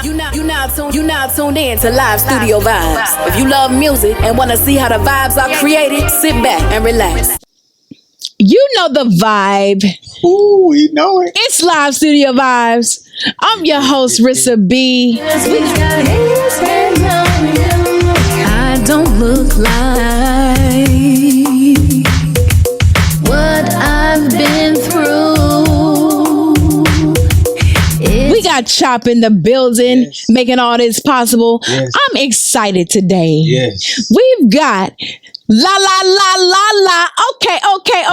You now tuned in to Live Studio Vibes. If you love music and want to see how the vibes are created, sit back and relax. You know the vibe. Ooh, we know it. It's Live Studio Vibes. I'm your host, Rissa B. I don't look like what I've been through. We got Chop in the building, Yes. making all this possible. Yes. I'm excited today. Yes. We've got La La La La La.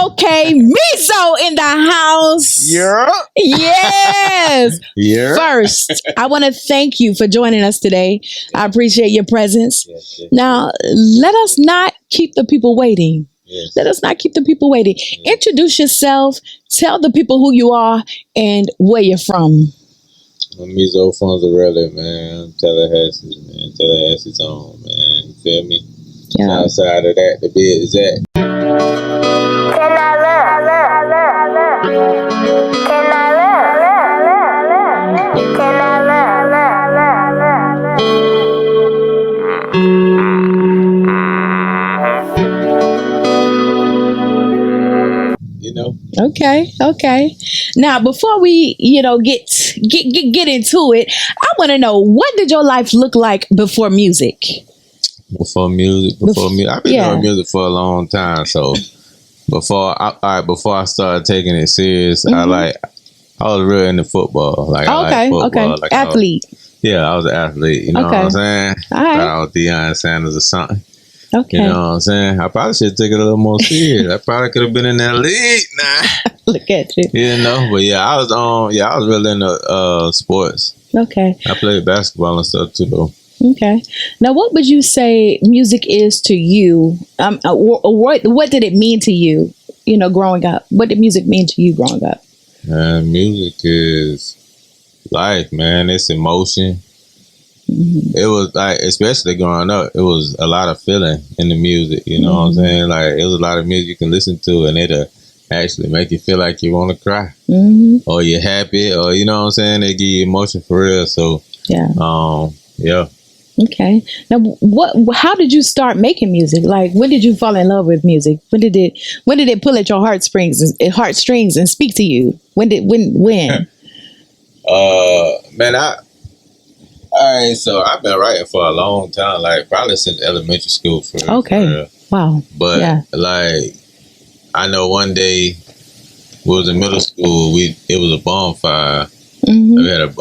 Okay. Mezzo in the house. Yeah. Yes. Yeah. First, I want to thank you for joining us today. I appreciate your presence. Yes. Now, let us not keep the people waiting. Yes. Let us not keep the people waiting. Introduce yourself. Tell the people who you are and where you're from. I'm Mezzo from the Rally, man. Tallahassee, man. Tallahassee's on, man. You feel me? Yeah. Outside of that, the bed is that. You know? Okay. Now, before we, get into it, I want to know, what did your life look like before music? Before music. I've been doing music for a long time, so before I started taking it serious, I was real into football. Like, I like football. Okay. Like, Athlete. I was an athlete. You know what I'm saying? All right. Thought I was Deion Sanders or something. Okay. You know what I'm saying? I probably should take it a little more serious. I probably could have been in that league. Nah. Look at you. You know, but I was really into sports. Okay. I played basketball and stuff too, though. Okay. Now, what would you say music is to you? What did it mean to you, growing up? What did music mean to you growing up? Man, music is life, man. It's emotion. Mm-hmm. It was like, especially growing up, it was a lot of feeling in the music. You know what I'm saying? Like, it was a lot of music you can listen to, and it'll actually make you feel like you want to cry, or you're happy, or you know what I'm saying? They give you emotion for real. So yeah. Okay. Now, how did you start making music? Like, when did you fall in love with music? When did it pull at your heartstrings and speak to you? When? Man, so I've been writing for a long time, like probably since elementary school for real. Wow. But like, I know one day we was in middle school, it was a bonfire. We had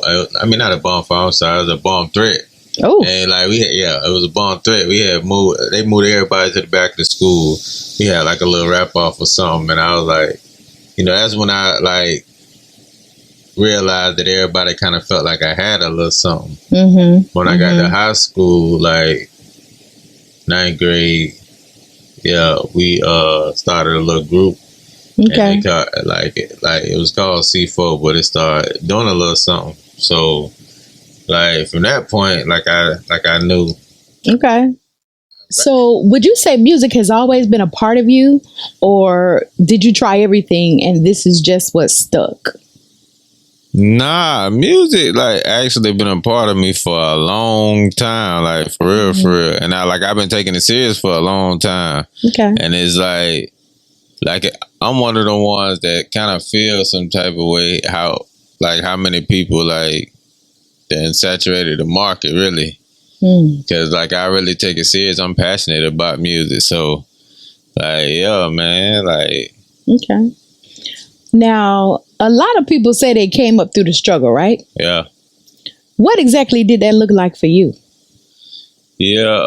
not a bonfire, I'm sorry, it was a bomb threat. Oh. And like it was a bomb threat. They moved everybody to the back of the school. We had like a little rap off or something, and I was like, that's when I like realized that everybody kind of felt like I had a little something. When I got to high school, like 9th grade, we started a little group. Okay. And it was called C4, but it started doing a little something. So like from that point, like I knew. Okay. So would you say music has always been a part of you, or did you try everything and this is just what stuck? Nah, music like actually been a part of me for a long time, like for real. And I've been taking it serious for a long time. Okay. And it's like I'm one of the ones that kind of feel some type of way how many people like that saturated the market really. Because like I really take it serious. I'm passionate about music, so like man, like okay. Now, a lot of people say they came up through the struggle, right? Yeah. What exactly did that look like for you? Yeah,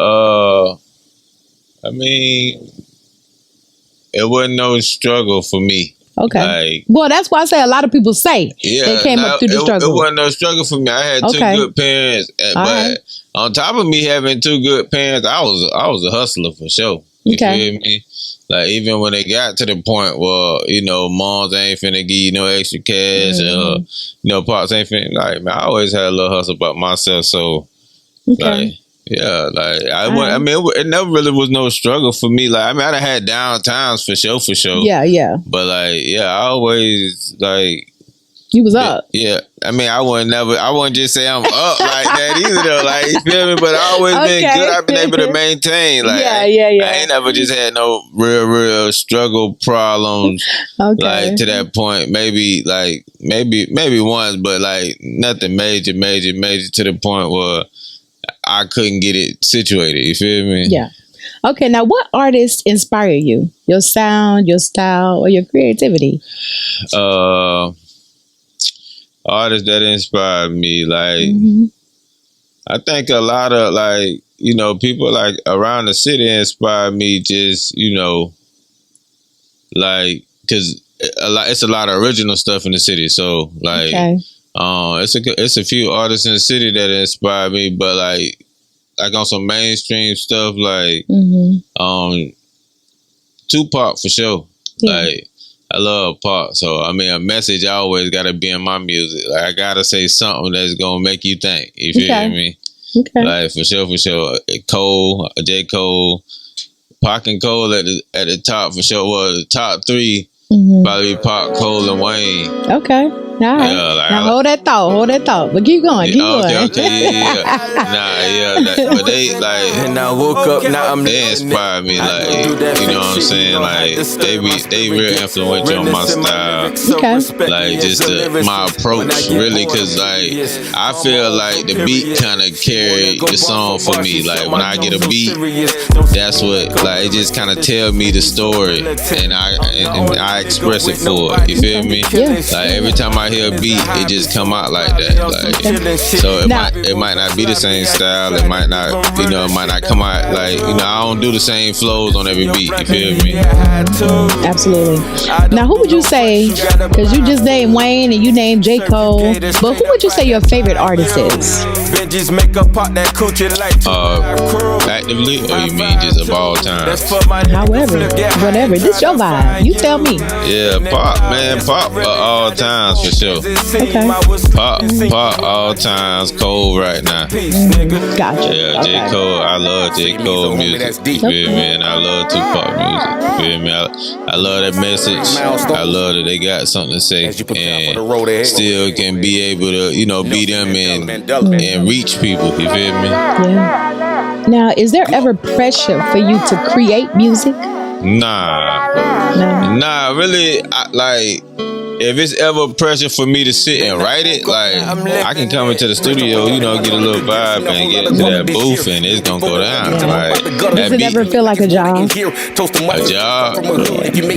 I mean, it wasn't no struggle for me. Okay. Well, that's why I say a lot of people say they came up through the struggle. It wasn't no struggle for me. I had two good parents, but on top of me having two good parents, I was a hustler for sure. You feel me? Like, even when they got to the point where, moms ain't finna give you no extra cash, pops ain't finna, like, man, I always had a little hustle about myself, so, like, yeah, like, it never really was no struggle for me. Like, I mean, I had down times for sure. Yeah. But, like, I always, like, You was up. Yeah. I mean, I wouldn't just say I'm up like that either though. Like, you feel me? But I always been good. I've been able to maintain. Like, yeah. I ain't never just had no real struggle problems. Like to that point. Maybe once, but like nothing major to the point where I couldn't get it situated. You feel me? Yeah. Okay, now what artists inspire you? Your sound, your style, or your creativity? Artists that inspire me, like I think a lot of like, you know, people like around the city inspire me just, you know, like, cause it's a lot of original stuff in the city. So like, it's a few artists in the city that inspire me, but like on some mainstream stuff, like Tupac for sure. Yeah. Like I love Pac, so I mean a message always gotta be in my music. Like I gotta say something that's gonna make you think. You feel me? Okay. Like for sure. Cole, J. Cole, Pac and Cole at the top for sure. Well, the top three probably Pac, Cole, and Wayne. Okay. All right. Yeah, like, now hold that thought. But keep going. Okay, but they like, and I woke up. Now they inspire me. Like, you know what I'm saying? Like they real influential on my style. Okay. Like just my approach, really, cause like I feel like the beat kind of carry the song for me. Like when I get a beat, that's what like it just kind of tell me the story, and I express it for it. You feel me? Yeah. Like every time I hear a beat, it just come out like that. Like so it might not be the same style. It might not, you know, it might not come out like, you know, I don't do the same flows on every beat. You feel me? Absolutely. Now, who would you say? Because you just named Wayne and you named J. Cole, but who would you say your favorite artist is? Actively, or you mean just of all time? However, whatever. This your vibe. You tell me. Yeah, Pop all times for sure. Okay. Pop all times, Cole right now. Gotcha. Yeah, J. Cole. I love J. Cole music. You feel me? And I love Tupac music. You feel me? I love that message. I love that they got something to say and still can be able to, you know, be them and reach people. You feel me? Yeah. Now, is there ever pressure for you to create music? Nah, really, like, if it's ever pressure for me to sit and write it, like, I can come into the studio, you know, get a little vibe and get into that booth and it's gonna go down. Like, does it ever feel like a job? A job?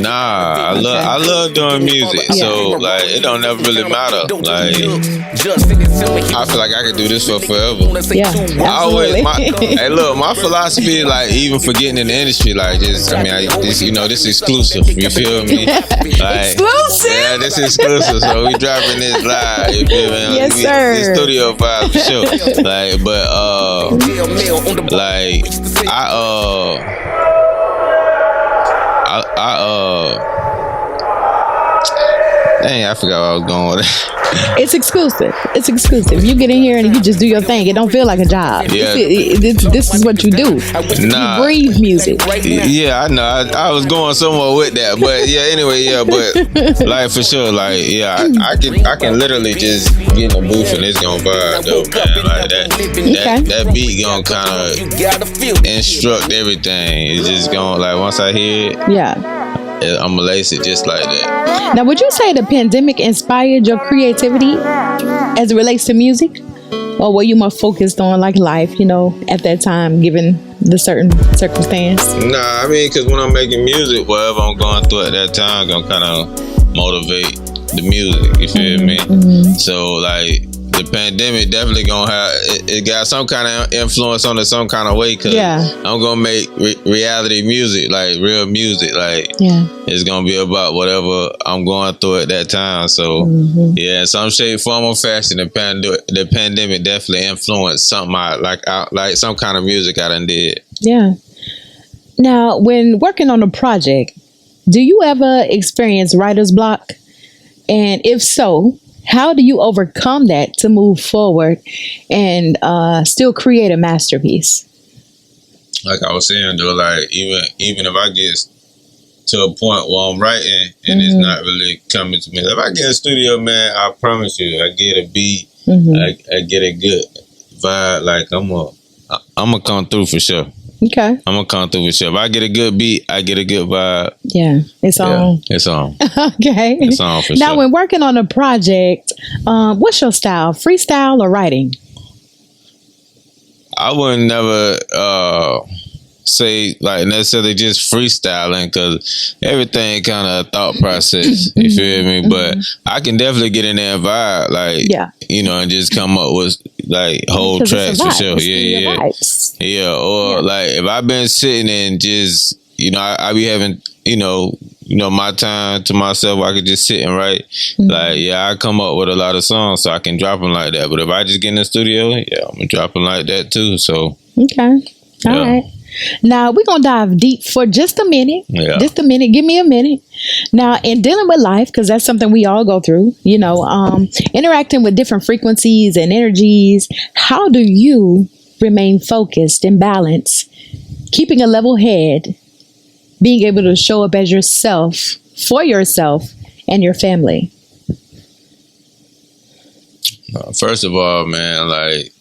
Nah, I love doing music, so, like, it don't ever really matter. Like, I feel like I could do this for forever. Yeah, absolutely. Hey, look, my philosophy is, like, even for getting in the industry, like, just, I mean, you know, this is exclusive, you feel me? Like, exclusive? Yeah, this is exclusive, so we dropping this live. You feel me? Yes, sir. This studio vibe for sure. Like, but like dang, I forgot where I was going with it. It's exclusive. You get in here and you just do your thing. It don't feel like a job. Yeah. This is what you do. You breathe music. Yeah, I know. I was going somewhere with that, but yeah. Anyway, yeah, but like for sure, like yeah, I can literally just get in the booth and it's gonna vibe though, man. Like that beat gonna kind of instruct everything. It's just gonna like once I hear it, yeah. I'm gonna lace it just like that. Now, would you say the pandemic inspired your creativity as it relates to music? Or were you more focused on like life, you know, at that time, given the certain circumstance? Nah, I mean, because when I'm making music, whatever I'm going through at that time, gonna kind of motivate the music, you feel me? Mm-hmm. So, like, the pandemic definitely gonna have it got some kind of influence on it some kind of way, because I'm gonna make reality music, like real music, like it's gonna be about whatever I'm going through at that time. So yeah, in some shape, form, or fashion, the pandemic definitely influenced something like some kind of music I done did. Yeah. Now, when working on a project, do you ever experience writer's block? And if so, how do you overcome that to move forward and still create a masterpiece? Like I was saying, though, like even if I get to a point where I'm writing and it's not really coming to me. If I get a studio, man, I promise you, I get a beat, I get a good vibe. Like I'm gonna come through for sure. Okay, I'm gonna come through for sure. If I get a good beat, I get a good vibe. Yeah, it's on. It's on. Okay, it's on for sure. Now, when working on a project, what's your style? Freestyle or writing? I wouldn't never say like necessarily just freestyling because everything kind of thought process. You feel me? But I can definitely get in there and vibe, like you know, and just come up with like whole tracks for sure. Yeah. Or like if I've been sitting and just I be having my time to myself, I could just sit and write. Like I come up with a lot of songs, so I can drop them like that. But if I just get in the studio, I'm gonna drop them like that too. So all right. Now we're gonna dive deep for just a minute. Just a minute. Give me a minute. Now, in dealing with life, because that's something we all go through, interacting with different frequencies and energies, how do you remain focused and balanced, keeping a level head, being able to show up as yourself, for yourself and your family? First of all, man, like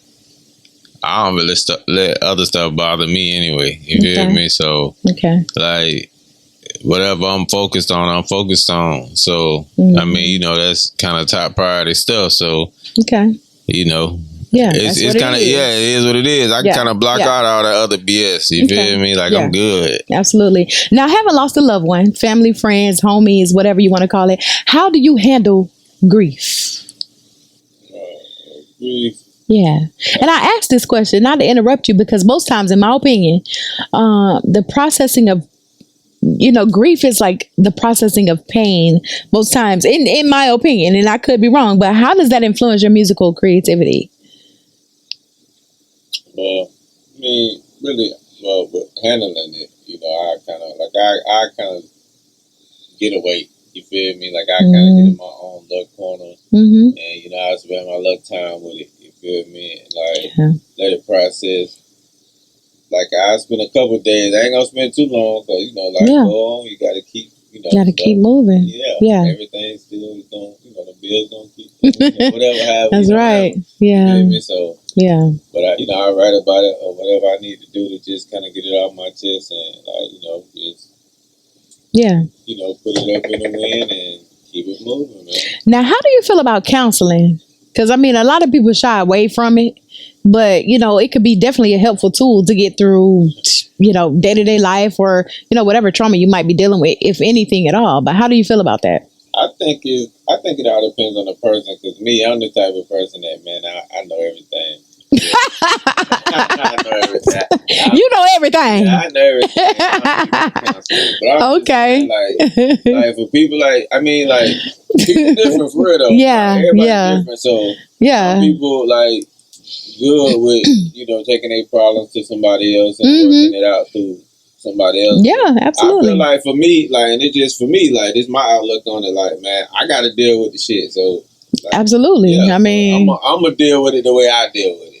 I don't really let other stuff bother me anyway. You feel me? So, like, whatever I'm focused on, I'm focused on. So, I mean, that's kind of top priority stuff. So, it's kind of, it is what it is. I can kind of block out all that other BS. You feel me? Like, I'm good. Absolutely. Now, having lost a loved one, family, friends, homies, whatever you want to call it, how do you handle grief? Yeah. And I asked this question, not to interrupt you, because most times, in my opinion, the processing of, grief is like the processing of pain most times, in my opinion, and I could be wrong, but how does that influence your musical creativity? Well, I mean, really, with handling it, I kind of get away. You feel me? Like I kind of get in my own little corner, and I spend my little time with it. Feel me? Like let it process. Like I spend a couple of days. I ain't gonna spend too long because go on. You gotta keep keep moving. Yeah. Everything's still going. The bills gonna keep whatever happens. That's right. Whatever. Yeah. You feel me? So but I write about it or whatever I need to do to just kind of get it off my chest and just put it up in the wind and keep it moving, man. Now, how do you feel about counseling? Because, I mean, a lot of people shy away from it, but, it could be definitely a helpful tool to get through, day-to-day life or, whatever trauma you might be dealing with, if anything at all. But how do you feel about that? I think it all depends on the person. Because me, I'm the type of person that, man, I know everything. I know everything. You know everything. I know everything. But I'm like for people, people different for real though. Everybody's different. So some people good with taking their problems to somebody else and working it out through somebody else. Yeah, absolutely. I feel like for me, and it's just for me, this is my outlook on it. Like, man, I got to deal with the shit. So absolutely. I mean, I'm gonna deal with it the way I deal with it.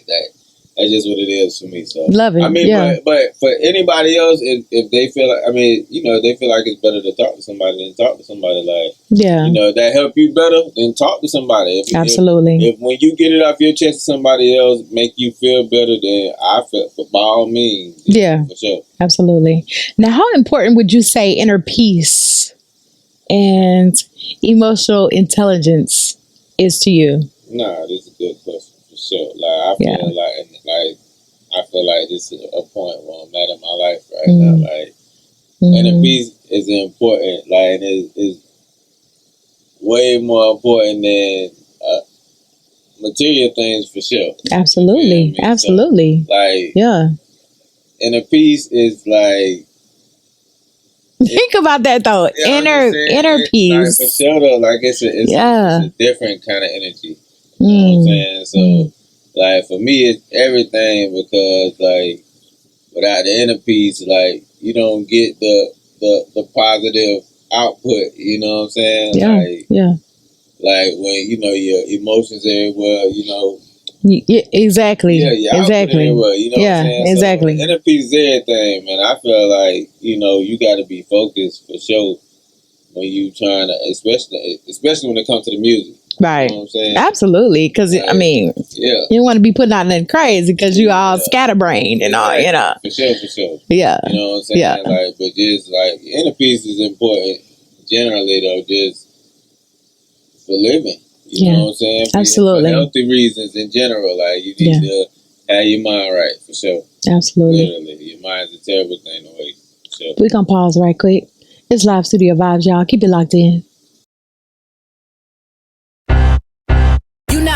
That's just what it is for me. So love it. I mean, but for anybody else, if they feel like, they feel like it's better to talk to somebody than talk to somebody. That help you better, then talk to somebody. Absolutely. If when you get it off your chest to somebody else, make you feel better, then I feel by all means. Yeah, for sure. Absolutely. Now, how important would you say inner peace and emotional intelligence is to you? Nah, this is a good question. Sure, I feel like this is a point where I'm at in my life right now. And the peace is important, and is way more important than material things for sure. Absolutely, absolutely. So, and the peace is think about that though. Inner peace. For sure though, it's a different kind of energy. You know what I'm saying? So, for me, it's everything because, without the inner peace, you don't get the positive output. You know what I'm saying? Yeah. When, your emotions everywhere, Yeah, exactly. Yeah, exactly. You know what I'm saying? Exactly. So, inner peace is everything, man. I feel like, you got to be focused for sure when you trying to, especially when it comes to the music. Right. You know what I'm saying? Absolutely. Because, like, you don't want to be putting out nothing crazy because you all scatterbrained and all, For sure. Yeah. You know what I'm saying? Yeah. Like, but just like, inner peace is important generally, though, just for living. You know what I'm saying? Absolutely. For healthy reasons in general. Like, you need to have your mind right, for sure. Absolutely. Literally. Your mind's a terrible thing to waste. For sure. We're going to pause right quick. It's live studio vibes, y'all. Keep it locked in.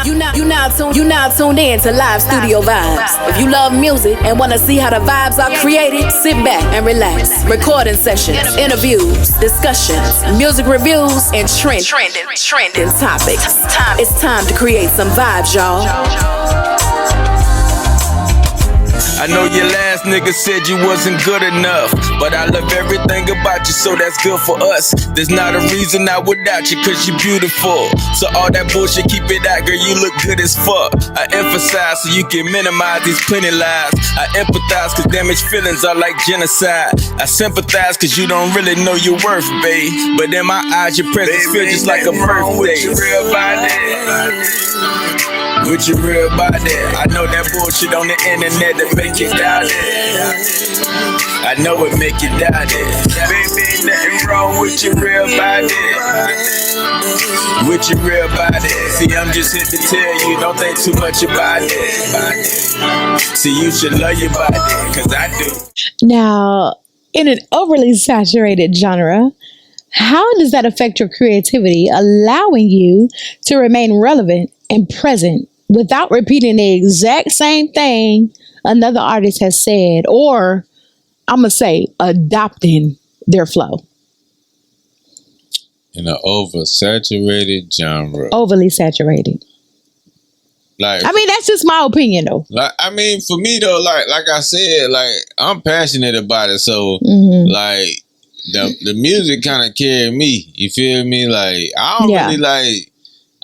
You now tuned in to Live Studio Vibes. If you love music and want to see how the vibes are created, sit back and relax. Recording sessions, interviews, discussions, music reviews, and trending topics. It's time to create some vibes, y'all. I know your last nigga said you wasn't good enough, but I love everything about you, so that's good for us. There's not a reason I would doubt you, cause you're beautiful. So all that bullshit, keep it out, girl, you look good as fuck. I emphasize so you can minimize these plenty lies. I empathize cause damaged feelings are like genocide. I sympathize cause you don't really know your worth, babe. But in my eyes, your presence feels just like a birthday. With your real body, with your real body. I know that bullshit on the internet that make you doubt it. I know it make you doubt it. Baby, ain't nothing wrong with your real body. With your real body. See, I'm just here to tell you, don't think too much about it. See, you should love your body, cause I do. Now, in an overly saturated genre, how does that affect your creativity, allowing you to remain relevant and present without repeating the exact same thing another artist has said, or I'm going to say adopting their flow? In an oversaturated genre. Overly saturated. Like, I mean, that's just my opinion, though. Like, I mean, for me though, like I said, like I'm passionate about it, so like the music kind of carried me. You feel me? Like I don't really like.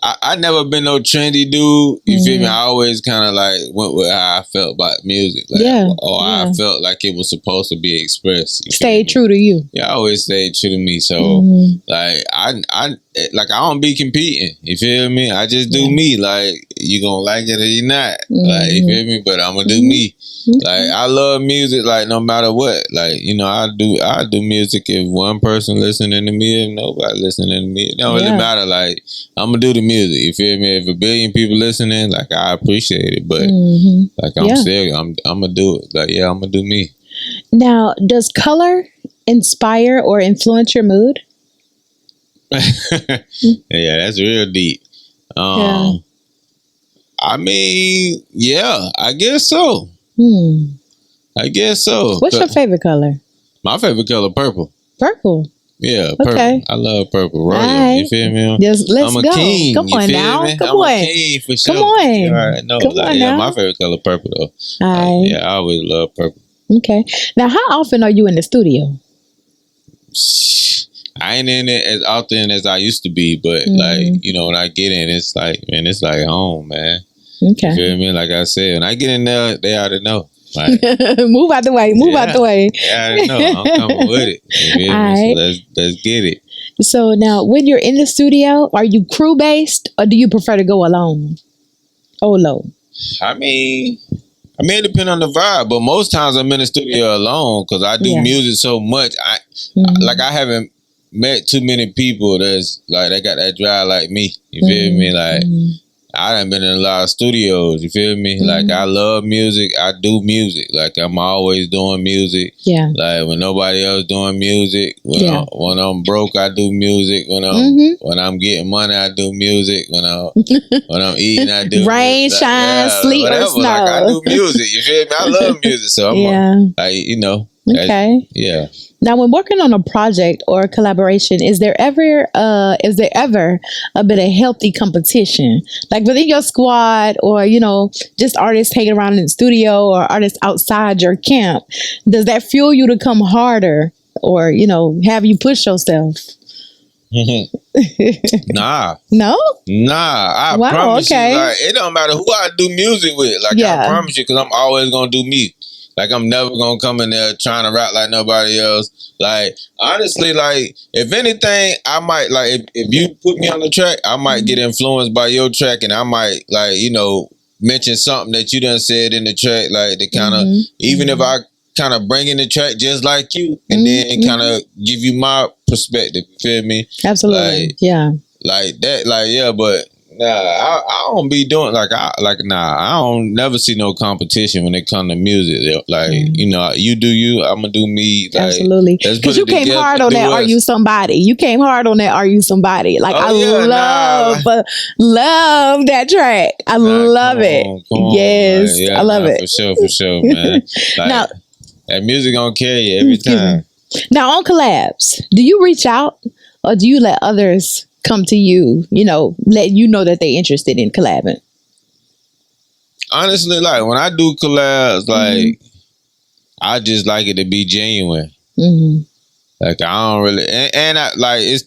I never been no trendy dude. You feel me? I always kind of like went with how I felt about music, like, or I felt like it was supposed to be expressed. Stay true to you. Yeah, I always stayed true to me. So like I don't be competing. You feel me? I just do me. Like you gonna like it or you not. Like you feel me? But I'm gonna do me. Like I love music. Like no matter what. Like I do music if one person listening to me, if nobody listening to me, it don't really matter. Like I'm gonna do the music. You feel me? If a billion people listening, like I appreciate it. But like I'm still, I'm gonna do it. Like I'm gonna do me. Now, does color inspire or influence your mood? Yeah, that's real deep. I mean, yeah, I guess so. I guess so. What's your favorite color? My favorite color, purple. Purple. Yeah, purple. Okay. I love purple. Royal. Right. You feel me? Let's I'm a go. king. Come on now. Me? Come I'm on. a king for sure. Come on. All right. No, Come on now. My favorite color, purple though. Yeah, I always love purple. Okay. Now, how often are you in the studio? I ain't in it as often as I used to be, but like when I get in, it's like home, man. Okay. You feel me? Like I said, when I get in there, they ought to know. Like, move out the way. Move out the way. Yeah, I know. I'm coming with it. You feel me? Right. So let's get it. So now, when you're in the studio, are you crew based or do you prefer to go alone? Olo. I mean, it depends on the vibe, but most times I'm in the studio alone because I do music so much. I haven't met too many people that's like they got that drive like me. You feel me? Like I done been in a lot of studios. You feel me? Like I love music. I do music. Like I'm always doing music. Yeah. Like when nobody else doing music. When I'm broke, I do music. When I'm getting money, I do music. When I'm eating, I do rain, music. shine, sleep, or snow. Like I do music. You feel me? I love music. So I'm okay. Yeah. Now, when working on a project or a collaboration, is there ever a bit of healthy competition, like within your squad, or just artists hanging around in the studio, or artists outside your camp? Does that fuel you to come harder, or have you push yourself? Nah. No? Nah. I promise you. Like, it don't matter who I do music with. Like, I promise you, because I'm always going to do me. Like, I'm never going to come in there trying to rap like nobody else. Like, honestly, like, if anything, I might, like, if you put me on the track, I might get influenced by your track, and I might, like, you know, mention something that you done said in the track, like, to kind of, even if I kind of bring in the track just like you, and then kind of give you my perspective, you feel me? Absolutely. Like, like that, like, yeah, but nah, I don't be doing I don't never see no competition when it come to music. Like, you know, you do you, I'm gonna do me. Like, absolutely. Because you came hard on that Are You Somebody. You came hard on that Are You Somebody. Like, I love that track. I love it. Yes, I love it. For sure, man. Like, now, that music gonna carry you every time. Now, on collabs, do you reach out or do you let others come to you, you know, let you know that they interested in collabing? Honestly, like, when I do collabs, like, I just like it to be genuine. Like, I don't really, and I, like, it's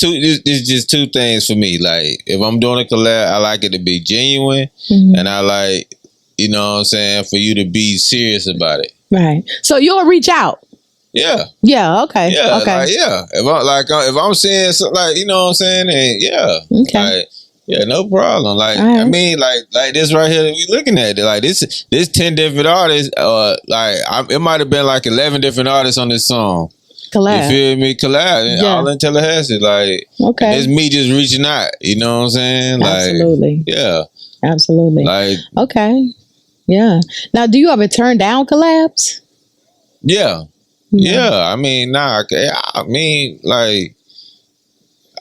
just two things for me. Like, if I'm doing a collab, I like it to be genuine, and I like, you know what I'm saying, for you to be serious about it. Right. So you'll reach out. Yeah. Yeah. Okay. Yeah. Okay. Like, yeah. If I'm saying something, like, you know what I'm saying, and Okay. Like, yeah, no problem. Like, right. I mean, like this right here that we looking at, like this 10 different artists. It might have been like 11 different artists on this song. Collab. You feel me? Collab. All in Tallahassee. Like, okay. It's me just reaching out. You know what I'm saying? Like, absolutely. Yeah. Absolutely. Like, okay. Yeah. Now, do you ever turn down collabs? Yeah. Yeah. I mean, I mean, like,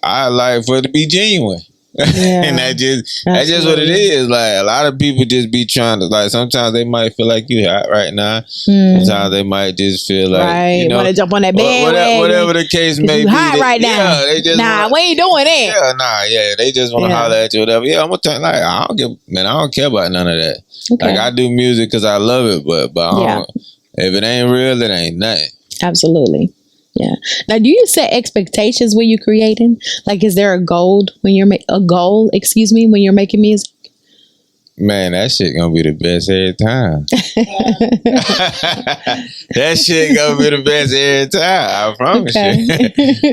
I like for it to be genuine. And that's just what it is. Like, a lot of people just be trying to, like, sometimes they might feel like you hot right now. Sometimes they might just feel like, you know, want to jump on that bandwagon. Whatever the case may be. Hot right now. They just we ain't doing that. They just want to holler at you, whatever. Yeah, I'm gonna tell, like, I don't care about none of that. Okay. Like, I do music because I love it, but if it ain't real, it ain't nothing. Absolutely. Yeah. Now, do you set expectations when you're creating? Like, is there a goal when you're when you're making music? Man, that shit gonna be the best every time. That shit gonna be the best every time. I promise you.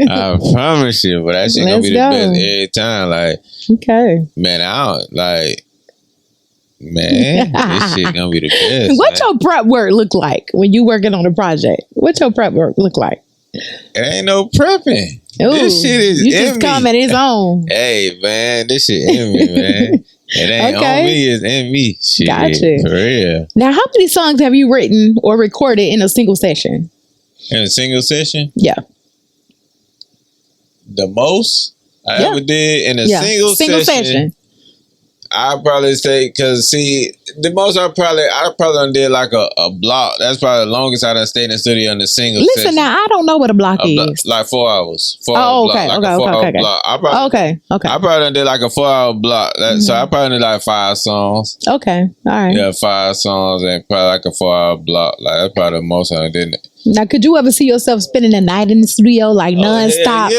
I promise you. But that shit gonna be the best every time. Like, okay, man, this shit gonna be the best. What's your prep work look like when you working on a project? What's your prep work look like? It ain't no prepping. Ooh, this shit is you just come at his own. Hey, man, this shit in me, man. It ain't on me, it's in me. Shit, gotcha. For real. Now, how many songs have you written or recorded in a single session? In a single session? Yeah. The most I ever did in a single session. I'd probably say, because see, the most I probably done did like a block. That's probably the longest I done stayed in the studio in a single session. Listen, now, I don't know what a block is. Like 4 hours. 4 hour block. Okay. Block. I probably done did like a 4 hour block. So I probably did like 5 songs. Okay. All right. Yeah, 5 songs and probably like a 4 hour block. Like, that's probably the most I did. Now, could you ever see yourself spending the night in the studio, like nonstop,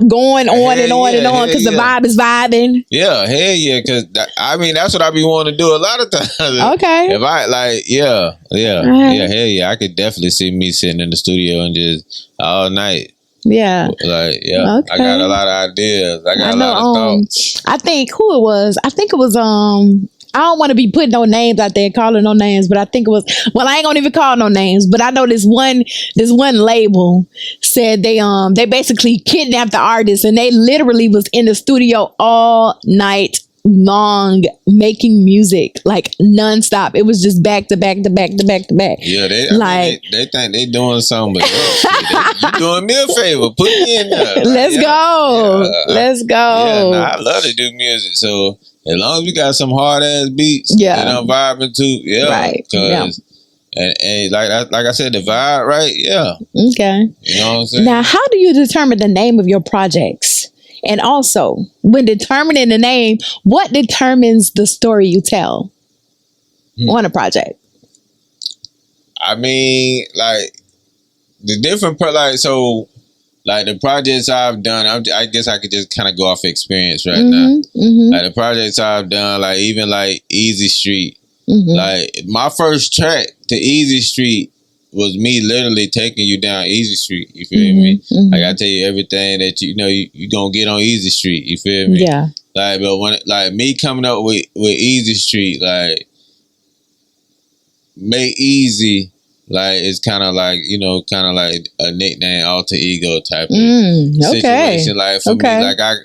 going on and on and on, because the vibe is vibing? Yeah, hell yeah, because I mean, that's what I be wanting to do a lot of times. Okay. If I like, hell yeah, I could definitely see me sitting in the studio and just all night. Yeah. Like, I got a lot of ideas. I got a lot of thoughts. I think it was I don't want to be putting no names out there, calling no names, but I think it was, I ain't gonna even call no names, but I know this one label said they basically kidnapped the artist, and they literally was in the studio all night long making music, like nonstop. It was just back to back to back to back to back. Yeah, they think they doing something, but you doing me a favor. Put me in there. Let's go. Let's go. Yeah, I love to do music, so as long as we got some hard ass beats that I'm vibing to, right? Cause and like I said, the vibe, right? Yeah. Okay. You know what I'm saying? Now, how do you determine the name of your projects? And also, when determining the name, what determines the story you tell on a project? I mean, like the different like the projects I've done, I guess I could just kind of go off experience right now. Like the projects I've done, like even like Easy Street, like my first track to Easy Street was me literally taking you down Easy Street. You feel me? Like I tell you everything that you know you gonna get on Easy Street. You feel me? Yeah. Like, but when like me coming up with Easy Street, like Make Easy. Like it's kind of like a nickname, alter ego type of situation. Like for me, like I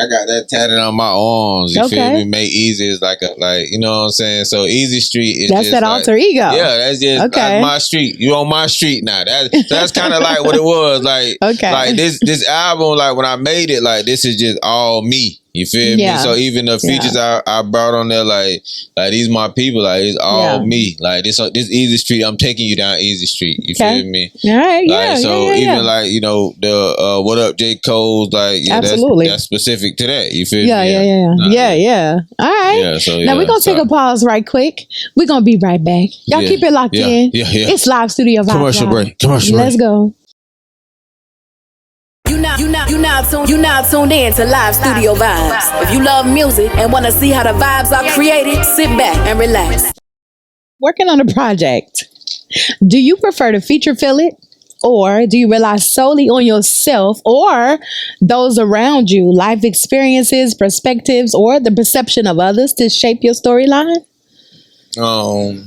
got that tatted on my arms. You feel me? Make Easy is like you know what I'm saying. So Easy Street is that's just that like, alter ego. Yeah, that's just that's my street. You on my street now. That's kind of like what it was. Like like this album. Like when I made it, like this is just all me. You feel me? So even the features I brought on there, like these my people, like it's all me. Like this Easy Street, I'm taking you down Easy Street. You feel me? All right, like, even like you know the What Up J. Cole's, like absolutely that's specific to that. You feel me? Yeah. All right. Yeah, so, now we're gonna take a pause right quick. We're gonna be right back. Y'all keep it locked in. It's live studio vibes. Commercial break. Let's go. You now tuned in to Live Studio Vibes. If you love music and want to see how the vibes are created, sit back and relax. Working on a project, do you prefer to feature fill it, or do you rely solely on yourself or those around you, life experiences, perspectives, or the perception of others to shape your storyline? I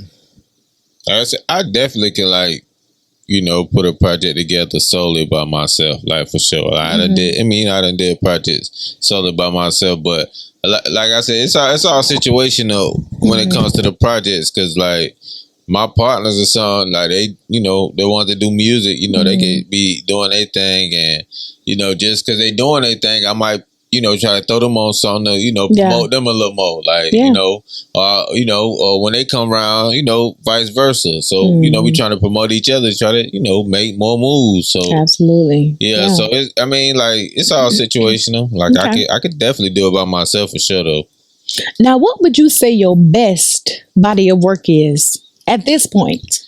definitely can put a project together solely by myself, like for sure. I done did projects solely by myself, but like I said, it's all situational when it comes to the projects, because like my partners or something, like they want to do music, they can be doing their thing, and just because they doing their thing, I might try to throw them on something to, promote them a little more. Like, or when they come around, vice versa. So, we trying to promote each other, try to, make more moves. So absolutely. Yeah. So it's all situational. Like I could definitely do it by myself for sure though. Now, what would you say your best body of work is at this point?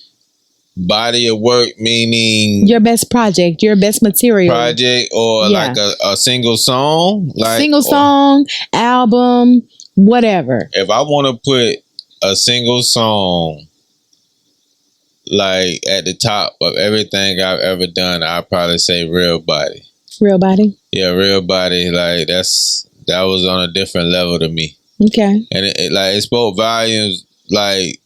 Body of work meaning your best project, your best material or like a single song, like album, whatever. If I want to put a single song like at the top of everything I've ever done, I'd probably say Real Body. Real Body? Yeah, Real Body. Like that was on a different level to me. Okay. And it spoke volumes like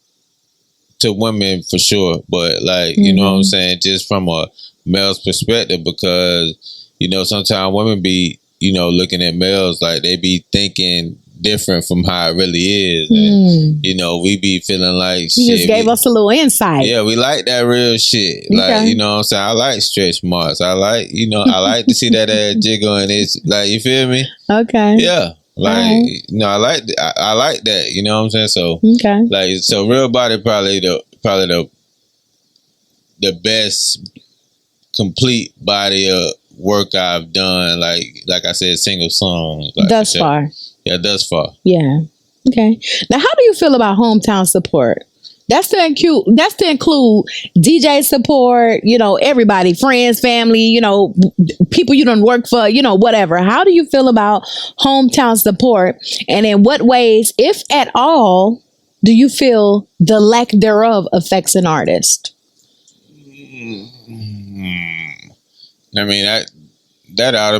to women for sure, but like you know what I'm saying, just from a male's perspective, because sometimes women be looking at males like they be thinking different from how it really is, and we be feeling like you just gave us a little insight. Yeah, we like that real shit. Like what I'm saying, I like stretch marks. I like I like to see that ass jiggle, and it's like, you feel me? Okay. Yeah. Like I like that, you know what I'm saying? So so Real Body probably the best complete body of work I've done, like I said, single songs. Like thus far. Yeah, thus far. Yeah. Okay. Now, how do you feel about hometown support? That's to include DJ support, everybody, friends, family, people you don't work for, whatever. How do you feel about hometown support? And in what ways, if at all, do you feel the lack thereof affects an artist? I mean, that all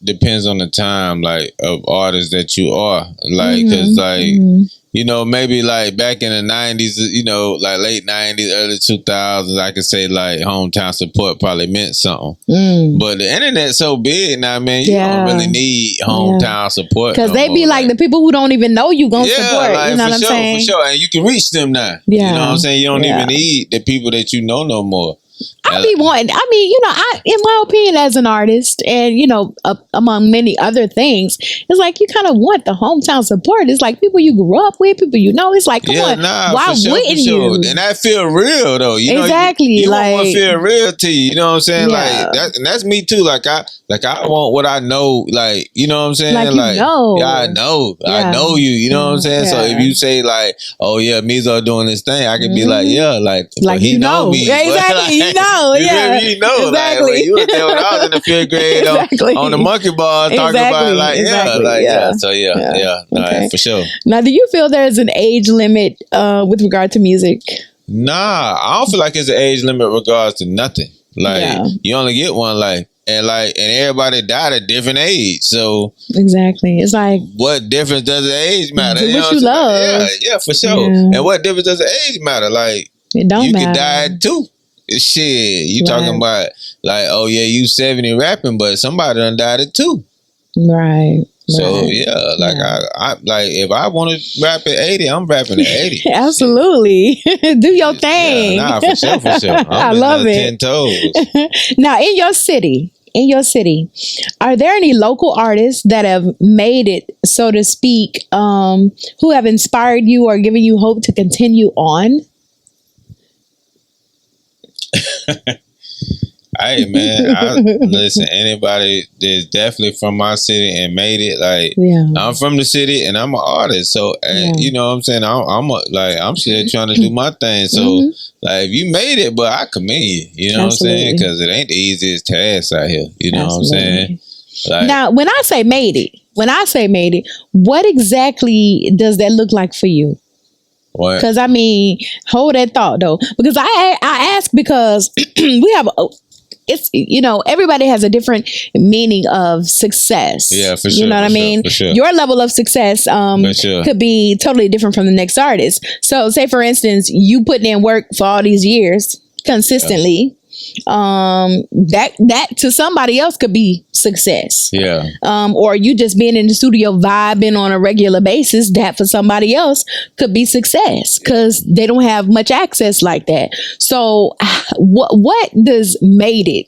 depends on the time, like, of artists that you are. Like, because, maybe like back in the 90s, like late 90s, early 2000s, I could say like hometown support probably meant something. But the internet's so big now, man, you don't really need hometown support. Because they be like the people who don't even know you gonna support. Like, you know what I'm saying? For sure. And you can reach them now. Yeah. You know what I'm saying? You don't even need the people that you know no more. I be wanting, in my opinion, as an artist, and among many other things, it's like you kind of want the hometown support. It's like people you grew up with, people it's like, come on, why wouldn't you? And that feel real though. Exactly. You want to feel real to you. You know what I'm saying? Yeah. Like that's me too. Like I want what I know. Like, you know what I'm saying? Like yeah, I know. Yeah. I know you. You know what I'm saying? So if you say like, oh yeah, Mezzo doing this thing, I could be like, yeah, like he know me. Yeah, exactly. know. Yeah. You know, exactly. like, when you were there when I was in the 5th grade on the monkey ball talking about like, So no, for sure. Now, do you feel there's an age limit with regard to music? Nah, I don't feel like it's an age limit in regards to nothing. Like, you only get one life. And everybody died at different age. So exactly, it's like, what difference does the age matter? Do what you love. Yeah, for sure. Yeah. And what difference does the age matter? Like, it don't matter. You could die at 2. Shit, you talking about like, oh yeah, you 70 rapping, but somebody done died at 2. Right. So I like, if I want to rap at 80, I'm rapping at 80. Absolutely. Do your thing. Yeah, for sure. I love it. 10 toes. Now, in your city, are there any local artists that have made it, so to speak, who have inspired you or given you hope to continue on? Hey man, listen, anybody that's definitely from my city and made it, like, I'm from the city and I'm an artist, so you know what I'm saying, I'm still trying to do my thing, so like, if you made it, but I commend you, you know what I'm saying, because it ain't the easiest task out here, you know what I'm saying. Like, now, when I say made it, what exactly does that look like for you? Because I mean, hold that thought though, because I ask because we have it's, you know, everybody has a different meaning of success. Yeah, for sure. You know what I mean? For sure. Your level of success could be totally different from the next artist. So say for instance, you putting in work for all these years consistently. That to somebody else could be success. Yeah. Or you just being in the studio vibing on a regular basis, that for somebody else could be success because they don't have much access like that. So what does made it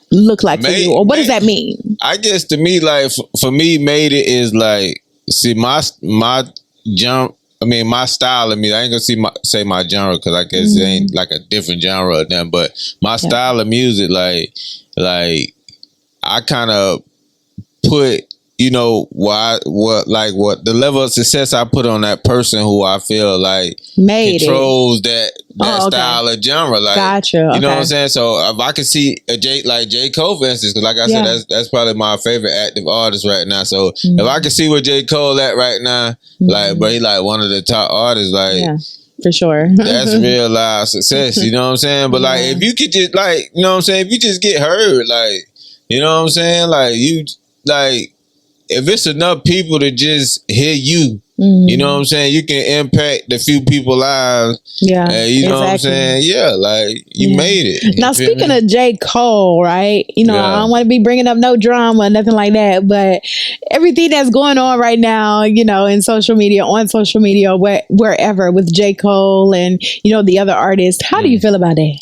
look like for you, or what does that mean? I guess to me, like, for me, made it is like, see, my jump. I mean, my style of music, I ain't gonna say my genre, because I guess it ain't like a different genre of them, but my style of music, like I kind of put, you know, what the level of success I put on that person who I feel like controls that style of genre. Like, gotcha. You know what I'm saying? So if I could see a J. Cole, for instance, because like I said, that's probably my favorite active artist right now. So if I could see where J. Cole at right now, like, bro, he like one of the top artists, like, for sure. That's real live success, you know what I'm saying? But like, if you could just, like, you know what I'm saying, if you just get heard, like, you know what I'm saying? Like, you, like, if it's enough people to just hear you, you know what I'm saying, you can impact the few people's lives. Yeah, you know what I'm saying? Yeah, like, you made it. Now, speaking of J. Cole, right? You know, I don't want to be bringing up no drama, nothing like that, but everything that's going on right now, you know, on social media, wherever, with J. Cole and, you know, the other artists, how do you feel about that?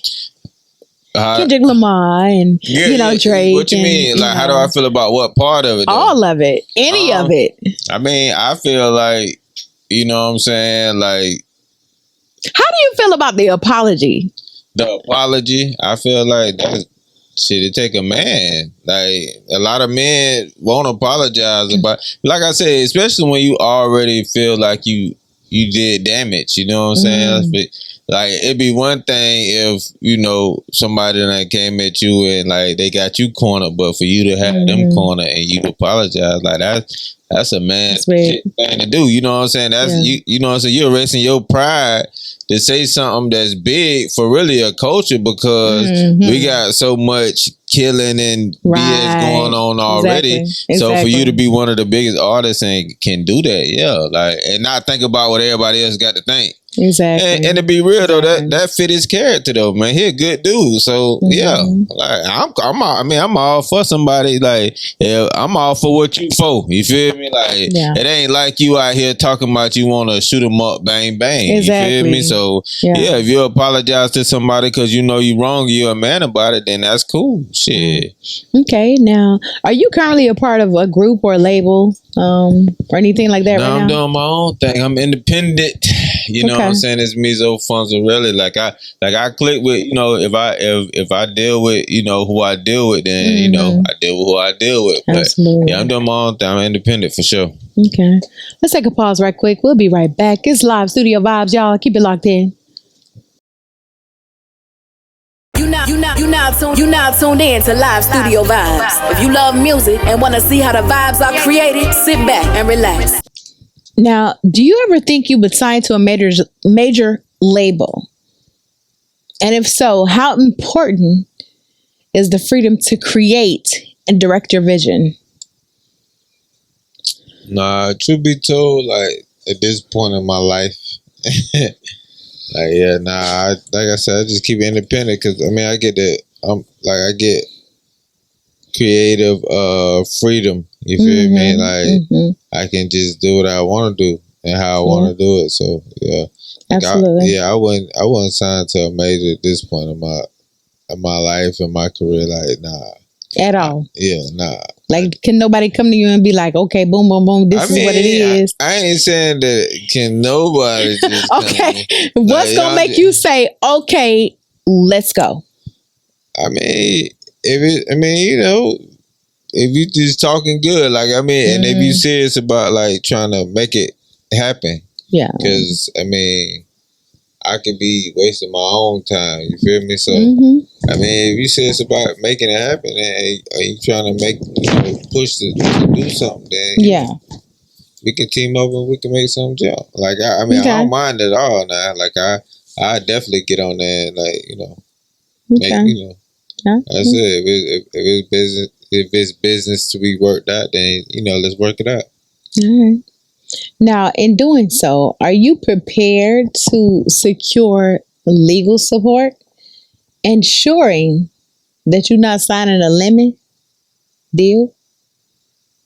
Kendrick Lamar and, you know, Drake. What you mean? Like, how do I feel about what part of it, though? All of it. Any of it. I mean, I feel like, you know what I'm saying? Like, how do you feel about the apology? The apology? I feel like that shit, it take a man. Like, a lot of men won't apologize about, like I said, especially when you already feel like you did damage, you know what I'm saying? Like, it'd be one thing if, you know, somebody that came at you and, like, they got you cornered, but for you to have them cornered and you apologize, like, that's a man's thing to do, you know what I'm saying? That's you know what I'm saying? You're erasing your pride to say something that's big for really a culture, because we got so much killing and BS going on already. Exactly. So for you to be one of the biggest artists and can do that, like, and not think about what everybody else got to think. Exactly. And to be real though, that fit his character though, man. He a good dude. So like, I'm all for somebody, like, I'm all for what you for. You feel me? Like, it ain't like you out here talking about you want to shoot them up, bang bang. Exactly. You feel me? So if you apologize to somebody because you know you wrong, you're a man about it, then that's cool. Shit. Okay. Now, are you currently a part of a group or label, or anything like that? No, I'm doing my own thing. I'm independent. You know what I'm saying? It's Mezzo really like I click with, you know, if I deal with, you know, who I deal with, then you know, I deal with who I deal with. But yeah, I'm doing my own thing. I'm independent for sure. Okay. Let's take a pause right quick. We'll be right back. It's live studio vibes, y'all. Keep it locked in. You You now tuned in to Live Studio Vibes. If you love music and want to see how the vibes are created, sit back and relax. Now, do you ever think you would sign to a major label? And if so, how important is the freedom to create and direct your vision? Nah, truth be told, like at this point in my life, like I said, I just keep it independent because I mean I get I get creative freedom. You feel me? Like I can just do what I want to do and how I want to do it. So yeah, absolutely. I wouldn't sign to a major at this point in my life and my career. Like nah, at all. Nah. Like, can nobody come to you and be like, okay, boom, boom, boom, this is what it is? I ain't saying that can nobody just okay. What's like, gonna make you say, okay, let's go? I mean, if you just talking good, like, I mean, and if you serious about, like, trying to make it happen. Yeah. Because, I mean, I could be wasting my own time. You feel me? So, I mean, if you serious about making it happen, and are you trying to push to do something, then we can team up and we can make something jump. Like, I mean, I don't mind at all now. Like, I definitely get on there and, like, make, I said, if it's business to be worked out, then, let's work it out. All right. Now, in doing so, are you prepared to secure legal support, ensuring that you're not signing a lemon deal?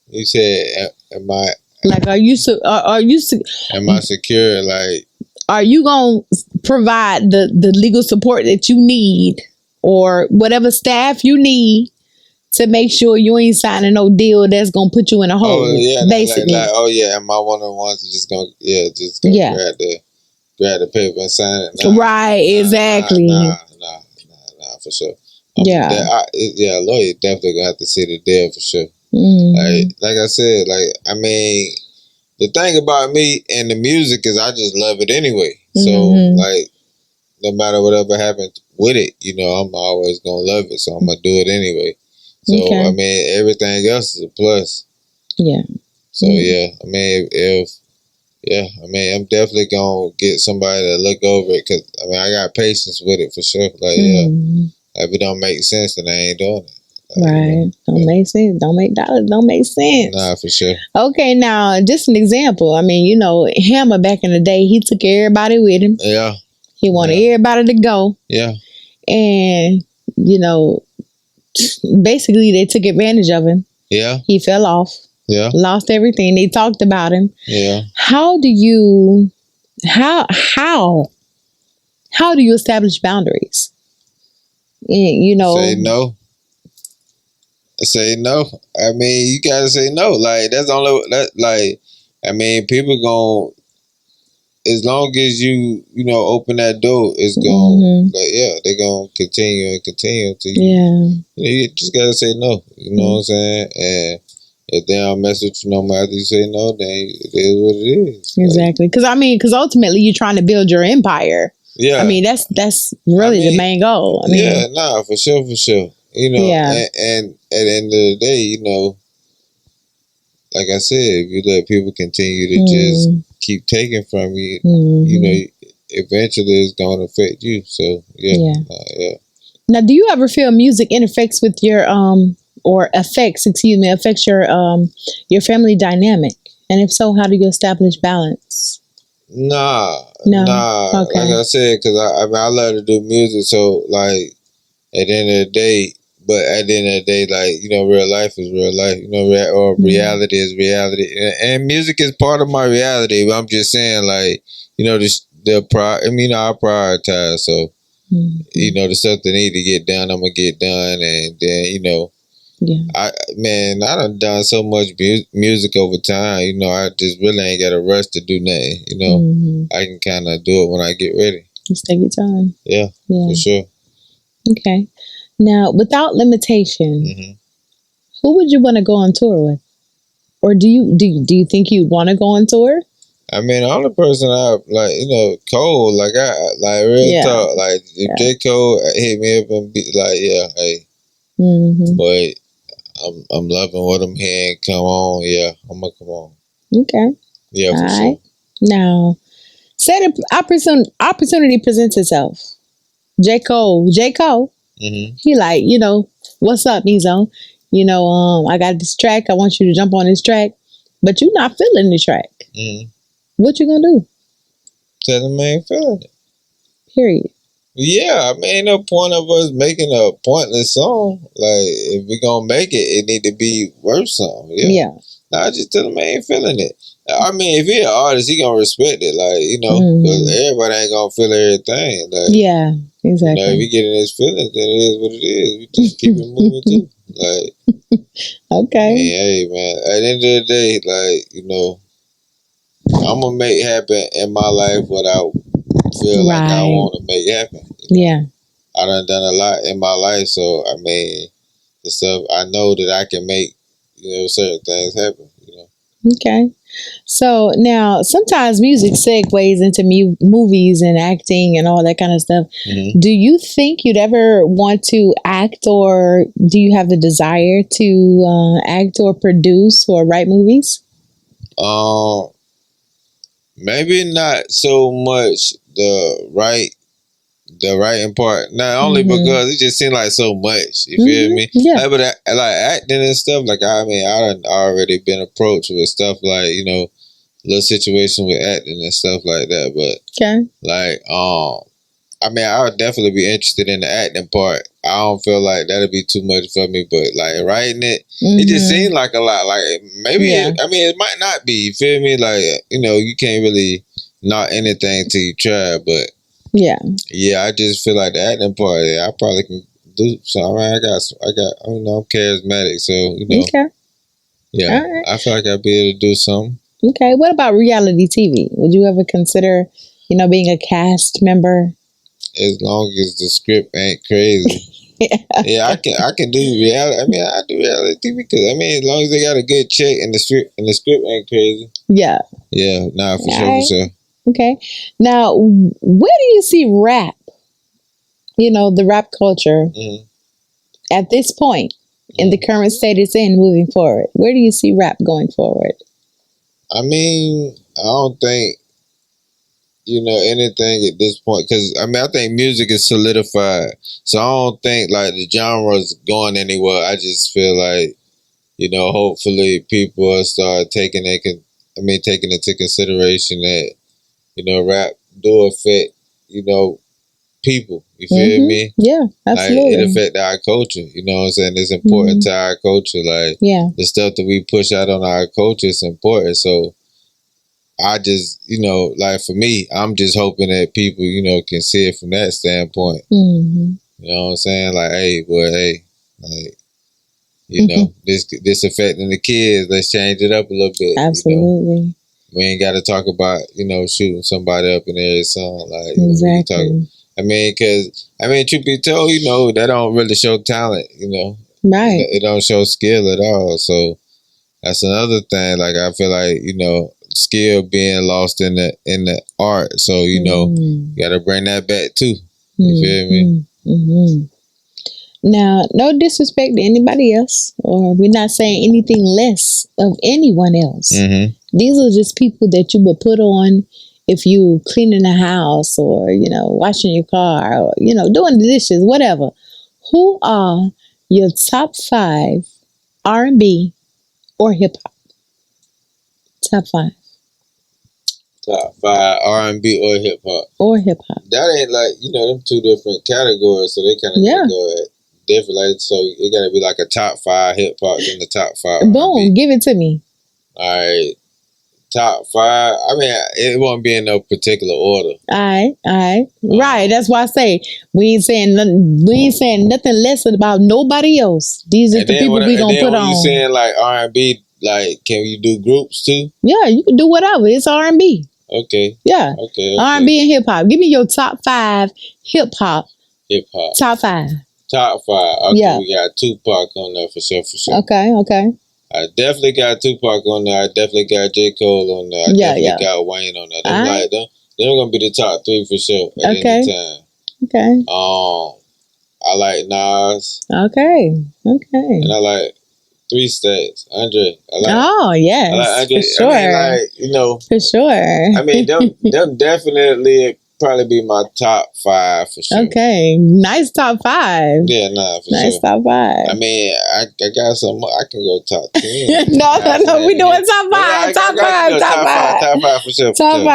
You said, am I? Like, are you? Am I secure? Like, are you gonna provide the legal support that you need, or whatever staff you need, to make sure you ain't signing no deal that's gonna put you in a hole? Oh yeah, basically. Am I one of the ones that just gonna grab the paper and sign it? Nah, right, exactly. Nah, for sure. A lawyer definitely gonna have to see the deal for sure. Like I said, like, I mean, the thing about me and the music is I just love it anyway. So like, no matter whatever happens with it, I'm always gonna love it. So I'm gonna do it anyway. So, I mean, everything else is a plus. Yeah. So, I mean, I'm definitely going to get somebody to look over it because, I mean, I got patience with it for sure. Like, if it don't make sense, then I ain't doing it. Like, right. Don't make sense. Don't make dollars. Don't make sense. Nah, for sure. Okay, now, just an example. I mean, Hammer back in the day, he took everybody with him. Yeah. He wanted everybody to go. Yeah. And, basically they took advantage of him. Yeah. He fell off. Yeah. Lost everything. They talked about him. Yeah. How do you establish boundaries? Say no. Say no. I mean, you gotta say no. Like, that's the only I mean, people gon', as long as you open that door, it's going they're gonna continue to you just gotta say no. You know what I'm saying? And if they don't mess with you no matter after you say no, then it is what it is. Exactly. Because ultimately you're trying to build your empire. Yeah. I mean, that's really the main goal. I mean, for sure. And at the end of the day, like I said, if you let people continue to just keep taking from you, eventually it's going to affect you. So, yeah. Now, do you ever feel music affects your family dynamic? And if so, how do you establish balance? Nah. Okay. Like I said, because I love to do music. So, like, at the end of the day, like, real life is real life, or reality is reality. And music is part of my reality. But I'm just saying, like, I prioritize. So, the stuff that need to get done, I'm going to get done. And then, I done so much music over time. I just really ain't got a rush to do nothing. I can kind of do it when I get ready. Just take your time. Yeah, for sure. Okay. Now, without limitation, who would you want to go on tour with? Or do you think you'd want to go on tour? I mean, the only person I like, Cole, like real talk, like if J. Cole hit me up and be like, yeah, hey, but I'm loving what I'm hearing. Come on, yeah, I'm gonna come on. Okay. Yeah, for sure. Now, say the opportunity presents itself. J. Cole. He like, what's up, Mezzo? I got this track. I want you to jump on this track, but you're not feeling the track. What you gonna do? Tell them I ain't feeling it. Period. Yeah, I mean, no point of us making a pointless song. Like, if we gonna make it, it need to be worth something. Yeah. I just tell him I ain't feeling it. I mean, if he an artist, he gonna respect it. Like, because everybody ain't gonna feel everything. Like, yeah, exactly. If he getting his feelings, then it is what it is. We just keep it moving too. Like, okay. Hey, man. At the end of the day, like, I'm gonna make happen in my life what I feel like I want to make happen. Yeah. I done a lot in my life, so I mean, the stuff I know that I can make, certain things happen. Okay. So now, sometimes music segues into movies and acting and all that kind of stuff. Do you think you'd ever want to act, or do you have the desire to act or produce or write movies? Maybe not so much the writing part. Not only because it just seemed like so much. You feel me? Yeah. But like acting and stuff, like I mean, I done already been approached with stuff like, little situation with acting and stuff like that. But like, I mean, I would definitely be interested in the acting part. I don't feel like that'd be too much for me, but like writing it, it just seemed like a lot. Like maybe, it might not be. You feel me? Like, you can't really not anything till you try, but yeah, I just feel like the acting part, I probably can do something. I mean, I'm charismatic, so yeah, right. I feel like I'd be able to do something. Okay, what about reality TV? Would you ever consider, being a cast member? As long as the script ain't crazy. Yeah, I can do reality. I mean, I do reality TV because I mean, as long as they got a good check and the script ain't crazy. Yeah. Yeah, nah, for sure. Okay. Now, where do you see rap? The rap culture at this point in the current state it's in moving forward. Where do you see rap going forward? I mean, I don't think anything at this point, because I mean, I think music is solidified, so I don't think like the genre's going anywhere. I just feel like hopefully people will start taking into consideration that rap do affect people. You feel me? Yeah, absolutely. Like it affect our culture. You know what I'm saying? It's important to our culture. Like the stuff that we push out on our culture is important. So I just, like for me, I'm just hoping that people, can see it from that standpoint. You know what I'm saying? Like, hey, like, this affecting the kids. Let's change it up a little bit. Absolutely. We ain't got to talk about, shooting somebody up in every song. Like, exactly. Because, truth be told, that don't really show talent, Right. It don't show skill at all. So that's another thing. Like, I feel like, skill being lost in the art. So, you got to bring that back too. You feel me? Now, no disrespect to anybody else, or we're not saying anything less of anyone else. These are just people that you would put on if you cleaning the house or, washing your car or, doing the dishes, whatever. Who are your top 5 R&B or hip hop? Top 5. Top 5 R&B or hip hop. That ain't like, them two different categories, so they kind of go at different. Like, so it got to be like a top 5 hip hop than the top 5 Boom, R&B. give it to me. All right. Top 5. I mean, it won't be in no particular order. All right. Right. That's why I say we ain't saying nothing less about nobody else. These are the people we gonna put on. You saying like R&B, like can you do groups too? Yeah, you can do whatever. It's R&B. Okay. Yeah. Okay. R&B and hip hop. Give me your top 5 hip hop. Top 5. Top 5. Okay, yeah. We got Tupac on there for sure. Okay. I definitely got Tupac on there. I definitely got J. Cole on there. I definitely got Wayne on there. Them like them gonna be the top 3 for sure at any time. Okay. I like Nas. Okay. And I like FreeStyles. Andre. Yes. I like Andre. For sure. I mean, like, for sure. I mean, them definitely probably be my top 5 for sure. Okay. Nice top 5. Yeah, for sure. Nice top 5. I mean, I got some more. I can go top 10. no. We doing top 5. Top 5. Top 5 for sure. Top 5.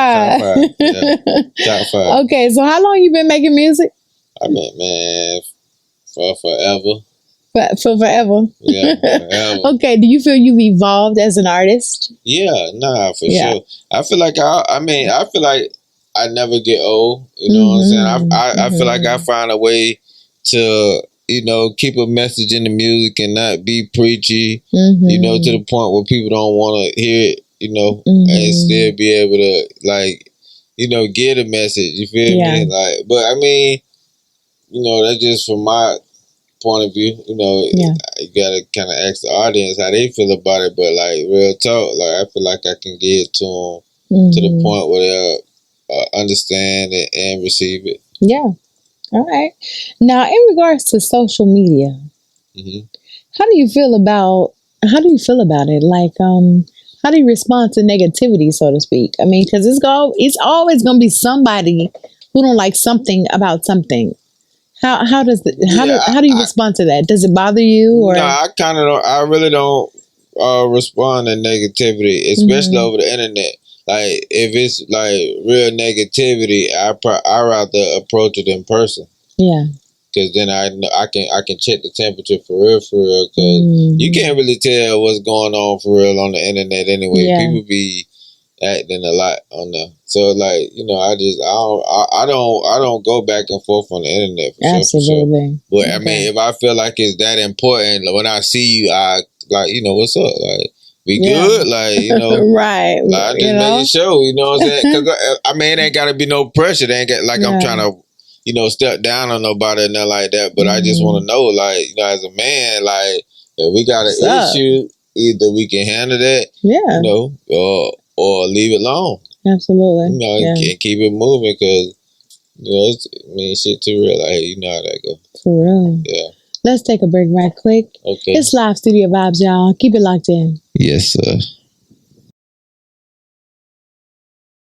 Yeah. Top 5. Okay, so how long you been making music? I mean, man, for forever. For forever. Yeah, forever. Okay, do you feel you've evolved as an artist? Yeah, for sure. I feel like I feel like I never get old. You know what I'm saying? I feel like I find a way to, keep a message in the music and not be preachy, to the point where people don't want to hear it, and still be able to, get a message. You feel me? But I mean, that's just from my point of view. You gotta kind of ask the audience how they feel about it. But real talk, I feel like I can get to them to the point where they'll understand it and receive it. Yeah. All right. Now, in regards to social media, how do you feel about it? How do you respond to negativity, so to speak? I mean, because it's always going to be somebody who don't like something about something. How do you respond to that? Does it bother you? Or? No, I kind of don't. I really don't respond to negativity, especially over the internet. Like, if it's real negativity, I rather approach it in person. Yeah. Because then I can check the temperature for real. Because you can't really tell what's going on for real on the internet anyway. Yeah. People be acting a lot on there. So I don't go back and forth on the internet for Absolutely. Sure. But I mean, if I feel like it's that important, when I see you, I what's up? We good? Right. I just making sure, you know what I'm saying? Because I mean, it ain't gotta be no pressure. It ain't I'm trying to step down on nobody and nothing like that. But I just want to know, as a man, if we got an issue, either we can handle that, or leave it alone. Absolutely. And keep it moving because, shit too real. You know how that go. For real. Yeah. Let's take a break right quick. Okay. It's live studio vibes, y'all. Keep it locked in. Yes, sir.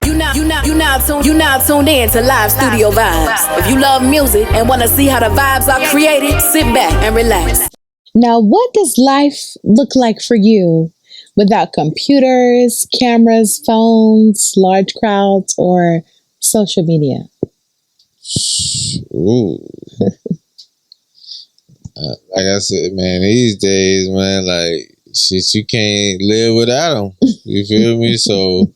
You now tuned in to Live Studio Vibes. If you love music and want to see how the vibes are created, sit back and relax. Now, what does life look like for you without computers, cameras, phones, large crowds, or social media? Ooh. Like I said, man, these days, man, shit, you can't live without them. You feel me? So,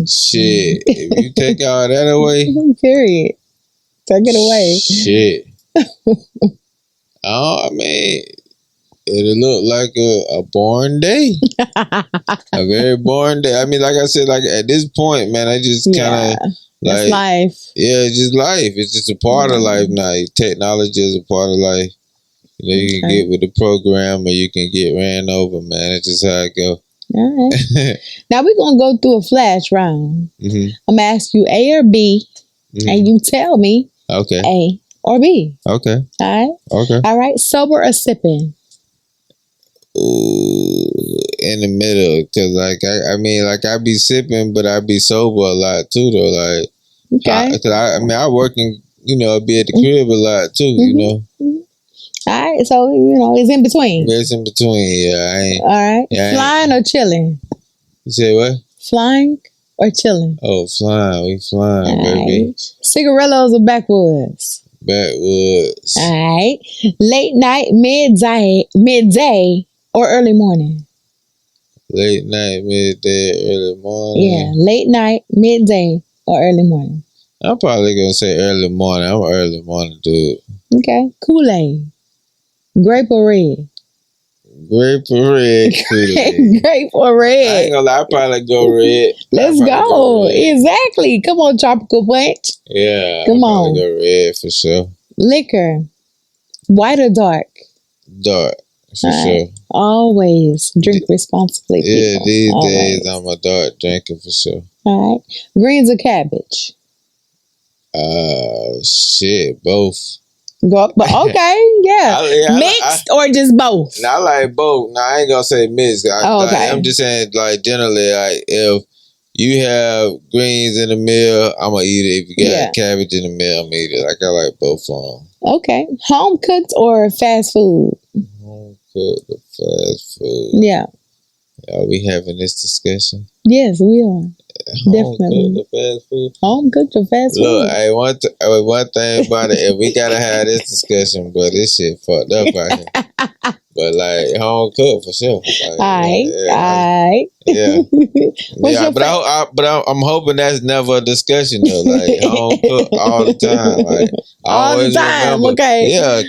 shit, if you take all that away, period, take it away. Shit. I mean, it'll look like a boring day, a very boring day. I mean, like I said, at this point, man, I just kind of. It's life. Yeah, it's just life. It's just a part of life now. Technology is a part of life. You can get with the program or you can get ran over, man. It's just how it go. All right. Now we're going to go through a flash round. I'm going to ask you A or B, and you tell me A or B. Okay. All right? Okay. All right. Sober or sipping? Ooh, in the middle, because I be sipping, but I be sober a lot too, though. I work in, I be at the crib a lot too, All right, so it's in between. It's in between, yeah. All right, flying or chilling? You say what? Flying or chilling? Oh, flying. We flying, all baby. Right. Cigarillos or backwoods? Backwoods. All right. Late night, midday, or early morning? Late night, midday, early morning. Yeah, late night, midday, or early morning. I'm probably going to say early morning. I'm an early morning dude. Okay. Kool-Aid. Grape or red? Grape or red? Kool-Aid. Grape or red? I ain't going to lie. I'll probably go red. Let's go. Exactly. Come on, Tropical Punch. Yeah. Come on. I'll go red for sure. Liquor. White or dark? Dark. For sure. Always drink responsibly. Yeah, people. these Always. days I'm a dark drinker for sure. All right. Greens or cabbage? Shit, both. But okay, yeah. Mixed or just both? I like both. Now I ain't gonna say mixed. Okay. I'm just saying, like, generally, like, if you have greens in the meal, I'm gonna eat it. If you got cabbage in the meal, I'm gonna eat it. Like, I like both of them. Okay. Home cooked or fast food? Home cooked or fast food? Yeah. Are we having this discussion? Yes, we are. Home Definitely. cooked or fast food? Home cooked or fast food? Look, hey, one thing about it, we gotta have this discussion, but this shit fucked up out here. But like home cooked for sure. Like, Alright. Yeah. I'm hoping that's never a discussion though. Like home cooked all the time. Like all the time. Remember, okay. Yeah.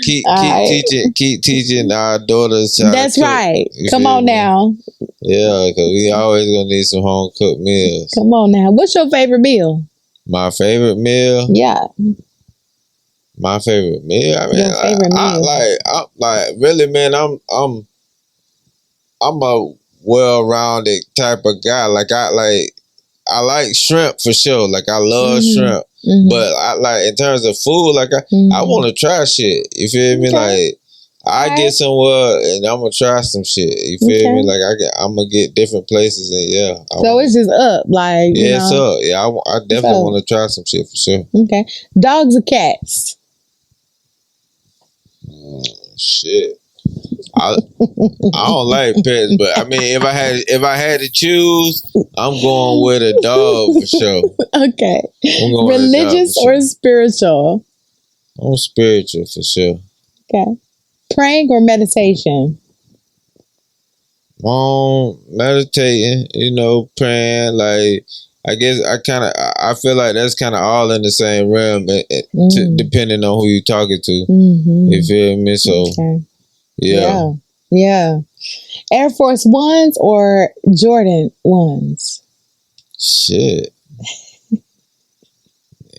Keep teaching our daughters how That's to cook. right. Come on now. Yeah, because we always gonna need some home cooked meals. Come on now. What's your favorite meal? My favorite meal? Yeah. My favorite meal. I mean, your favorite meal. I'm like really, man. I'm a well-rounded type of guy. Like I like shrimp for sure. Like I love shrimp, but I like in terms of food. Like I want to try shit. You feel me? Like I get somewhere and I'm gonna try some shit. You feel me? Like I'm gonna get different places and it's just up. Like it's up. Yeah, I definitely want to try some shit for sure. Okay, dogs or cats? Shit. I don't like pets, but I mean, if I had to choose, I'm going with a dog for sure. Okay. Religious or spiritual? I'm spiritual for sure. Okay. Praying or meditation? Meditating, praying. Like I guess I feel like that's kind of all in the same realm, depending on who you're talking to. You feel me? So. Okay. Yeah. Air Force Ones or Jordan Ones? Shit.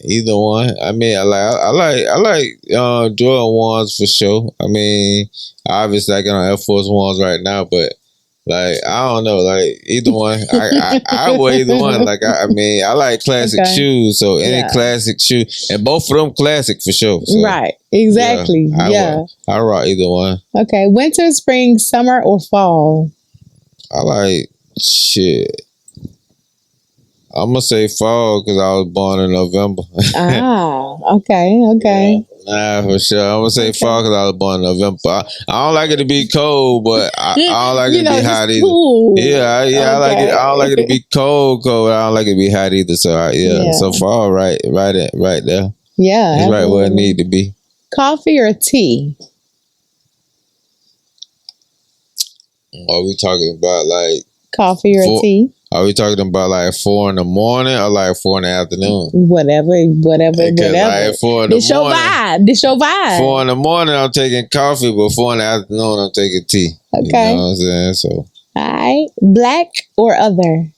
Either one. I mean, I like Jordan Ones for sure. I mean, obviously I got on Air Force Ones right now, but like I don't know, like either one. I wear either one. Like I mean, I like classic shoes, so any classic shoe, and both of them classic for sure. So, right, exactly. I rock either one. Okay, winter, spring, summer, or fall? I like shit. I'm gonna say fall because I was born in November. Okay. Nah, for sure. I'm gonna say fall because I was born in November. I don't like it to be cold, but I don't like it to be hot either. Cool. Yeah, I like it. I don't like it to be cold. I don't like it to be hot either. So so fall right there. Yeah, it's right where it need to be. Coffee or tea? Are we talking about like coffee or tea? Are we talking about like 4 a.m. or like 4 p.m? Whatever. Like 4 a.m. This your vibe. 4 a.m, I'm taking coffee, but 4 p.m, I'm taking tea. Okay. You know what I'm saying? So. All right. Black or other?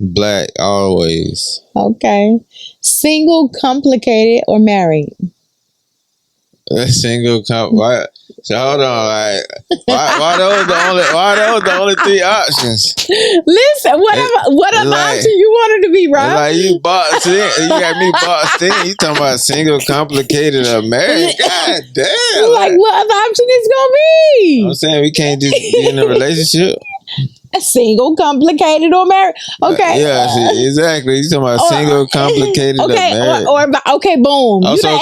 Black, always. Okay. Single, complicated, or married? Single, so hold on, like why those the only 3 options? Listen, what other option you wanted to be, Rob? Like you boxed in, you got me boxed in. You talking about single, complicated, or married? God damn! Like what other option is gonna be? I'm saying we can't just be in a relationship. Single, complicated, or married? Okay. Exactly. You talking about single, complicated, or married? Okay, boom. So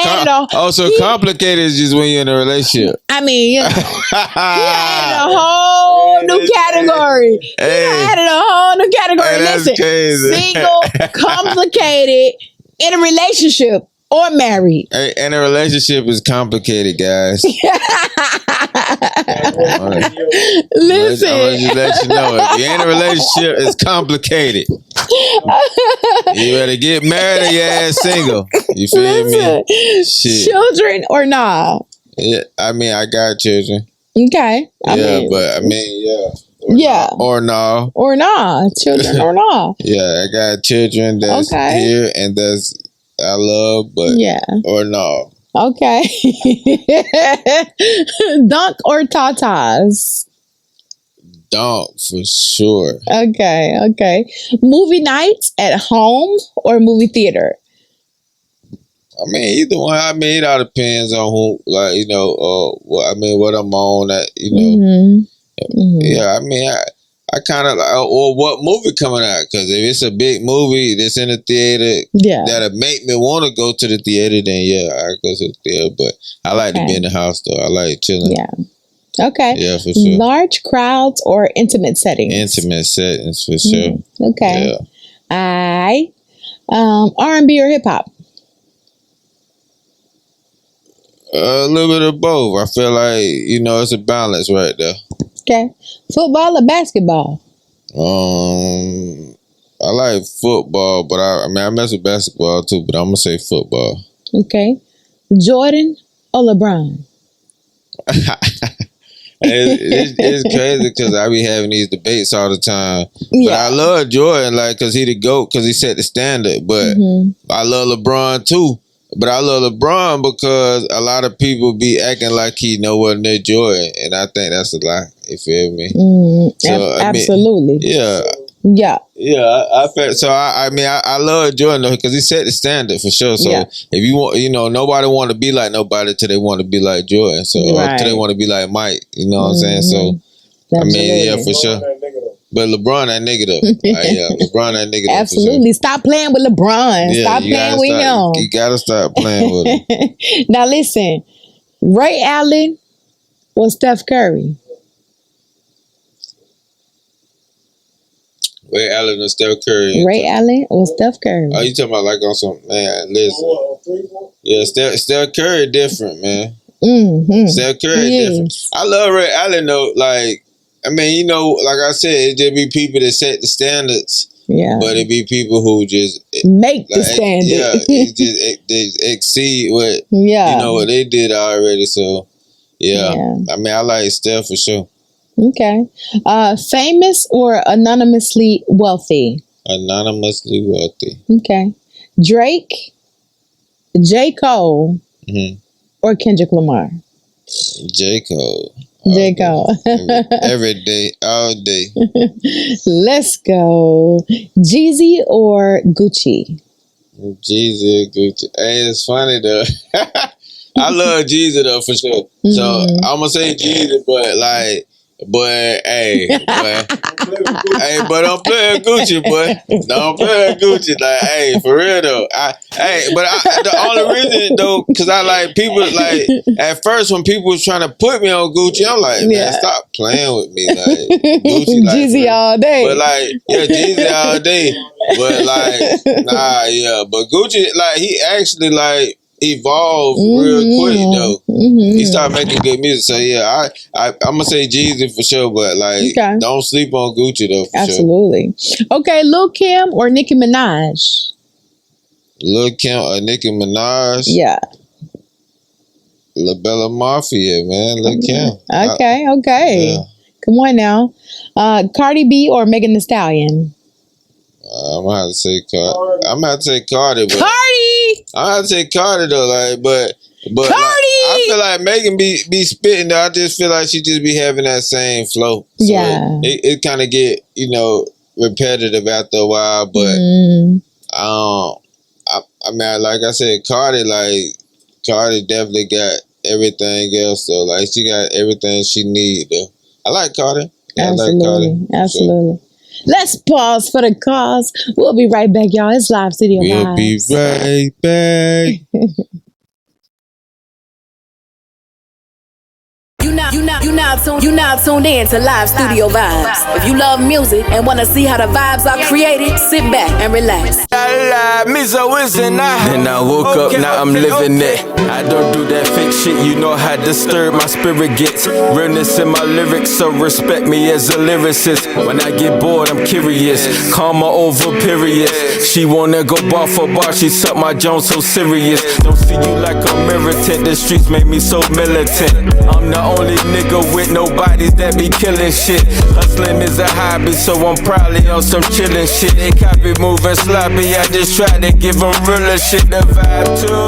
complicated is just when you're in a relationship. I mean, you added a whole new category. Listen, crazy. single, complicated, in a relationship, or married. Hey, and a relationship is complicated, guys. Listen. I'm gonna just let you know. If you're in a relationship, it's complicated. You better get married or your ass single. You feel me? Shit. Children or nah? Yeah, I mean, I got children. Okay. Or no. Or nah. Children or nah. Yeah, I got children that's here and that's I love, but or no. Okay. Dunk or tatas? Dunk for sure. Okay. Movie nights at home or movie theater? I mean, either one. I mean, it all depends on who, like, what I'm on at, Yeah, I mean, I kind of like, or what movie coming out? Because if it's a big movie that's in the theater, that'll make me want to go to the theater, then I go to the theater. But I like to be in the house, though. I like chilling. Yeah. Okay. Yeah, for sure. Large crowds or intimate settings? Intimate settings, for sure. Okay. Yeah. R&B or hip hop? A little bit of both. I feel like, it's a balance right there. Okay. Football or basketball? I like football, but I mess with basketball too, but I'm going to say football. Okay. Jordan or LeBron? It's crazy because I be having these debates all the time. But I love Jordan, because he the GOAT, because he set the standard. But I love LeBron too. But I love LeBron because a lot of people be acting like he nowhere near Jordan, and I think that's a lie. You feel me? Absolutely. I feel so. I love Jordan though because he set the standard for sure. So if you want, nobody want to be like nobody till they want to be like Jordan. So or till they want to be like Mike. You know what I'm saying? So Absolutely. for sure. But LeBron that nigga though. LeBron that nigga though. Absolutely. Stop playing with LeBron. Stop playing with him. You gotta stop playing with him. Now listen, Ray Allen or Steph Curry? Ray Allen or Steph Curry? Ray Allen or Steph Curry? Oh, you talking about like on some, man, listen. Yeah, Steph Curry different, man. Steph Curry different. I love Ray Allen though, like I said, it just be people that set the standards. Yeah. But it be people who just make the standard. Yeah, they exceed what what they did already. So I like Steph for sure. Okay. Famous or anonymously wealthy? Anonymously wealthy. Okay. Drake, J. Cole, or Kendrick Lamar? J. Cole. J. Cole. Every day, all day. Let's go. Jeezy or Gucci? Jeezy or Gucci. Hey, it's funny though. I love Jeezy though for sure. So I'm gonna say Jeezy, but but I'm playing Gucci, boy. Don't play Gucci, for real though. The only reason though, cause I like people at first when people was trying to put me on Gucci, I'm like, man, stop playing with me, Gucci, Jeezy all day. But Jeezy all day. But but Gucci, he actually evolved real quick though. He started making good music. So I'm gonna say Jeezy for sure, but don't sleep on Gucci though. Absolutely. Sure. Okay, Lil Kim or Nicki Minaj? Lil Kim or Nicki Minaj? Yeah. La Bella Mafia, man. Lil Kim. Okay. Yeah. Come on now. Cardi B or Megan Thee Stallion? I'm gonna have to say Cardi. I'm gonna have to say Cardi. But I have to say Cardi though, but Cardi! I feel like Megan be spitting though. I just feel like she just be having that same flow. So it kind of get repetitive after a while. But like I said, Cardi definitely got everything else. So she got everything she need though. I like Cardi. Absolutely. Sure. Let's pause for the cause. We'll be right back, y'all. It's live studio. We'll be right back. You now tuned in to Live Studio Vibes. If you love music and want to see how the vibes are created, sit back and relax. Mezzo is and I woke up, now I'm living it. I don't do that fake shit, you know how disturbed my spirit gets. Realness in my lyrics, so respect me as a lyricist. When I get bored, I'm curious. Karma over period. She wanna go bar for bar, she suck my Jones so serious. Don't see you like a militant, the streets made me so militant. I'm the only only nigga with no bodies that be killing shit. Hustling is a hobby, so I'm probably on some chillin' shit. They copy moving sloppy, I just try to give them realer shit to vibe too.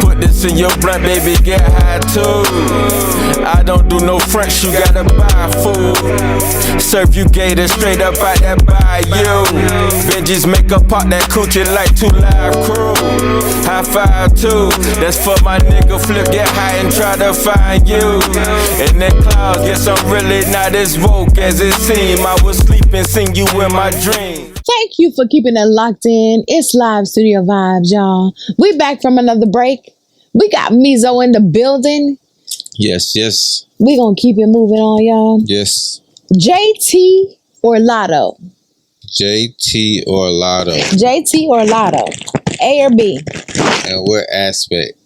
Put this in your blunt, baby, get high too. I don't do no French, you gotta buy food. Serve you gator straight up out that bayou. Veggies make up pop that coochie like 2 Live Crew. High five too, that's for my nigga Flip. Get high and try to find you. In that clouds, guess I'm really not as woke as it seemed. I was sleeping, sing you in my dreams. Thank you for keeping it locked in. It's Live Studio Vibes, y'all. We back from another break. We got Mezzo in the building. Yes. We gonna keep it moving on, y'all. Yes. JT or Lotto? JT or Lotto? JT or Lotto? A or B? And what aspect?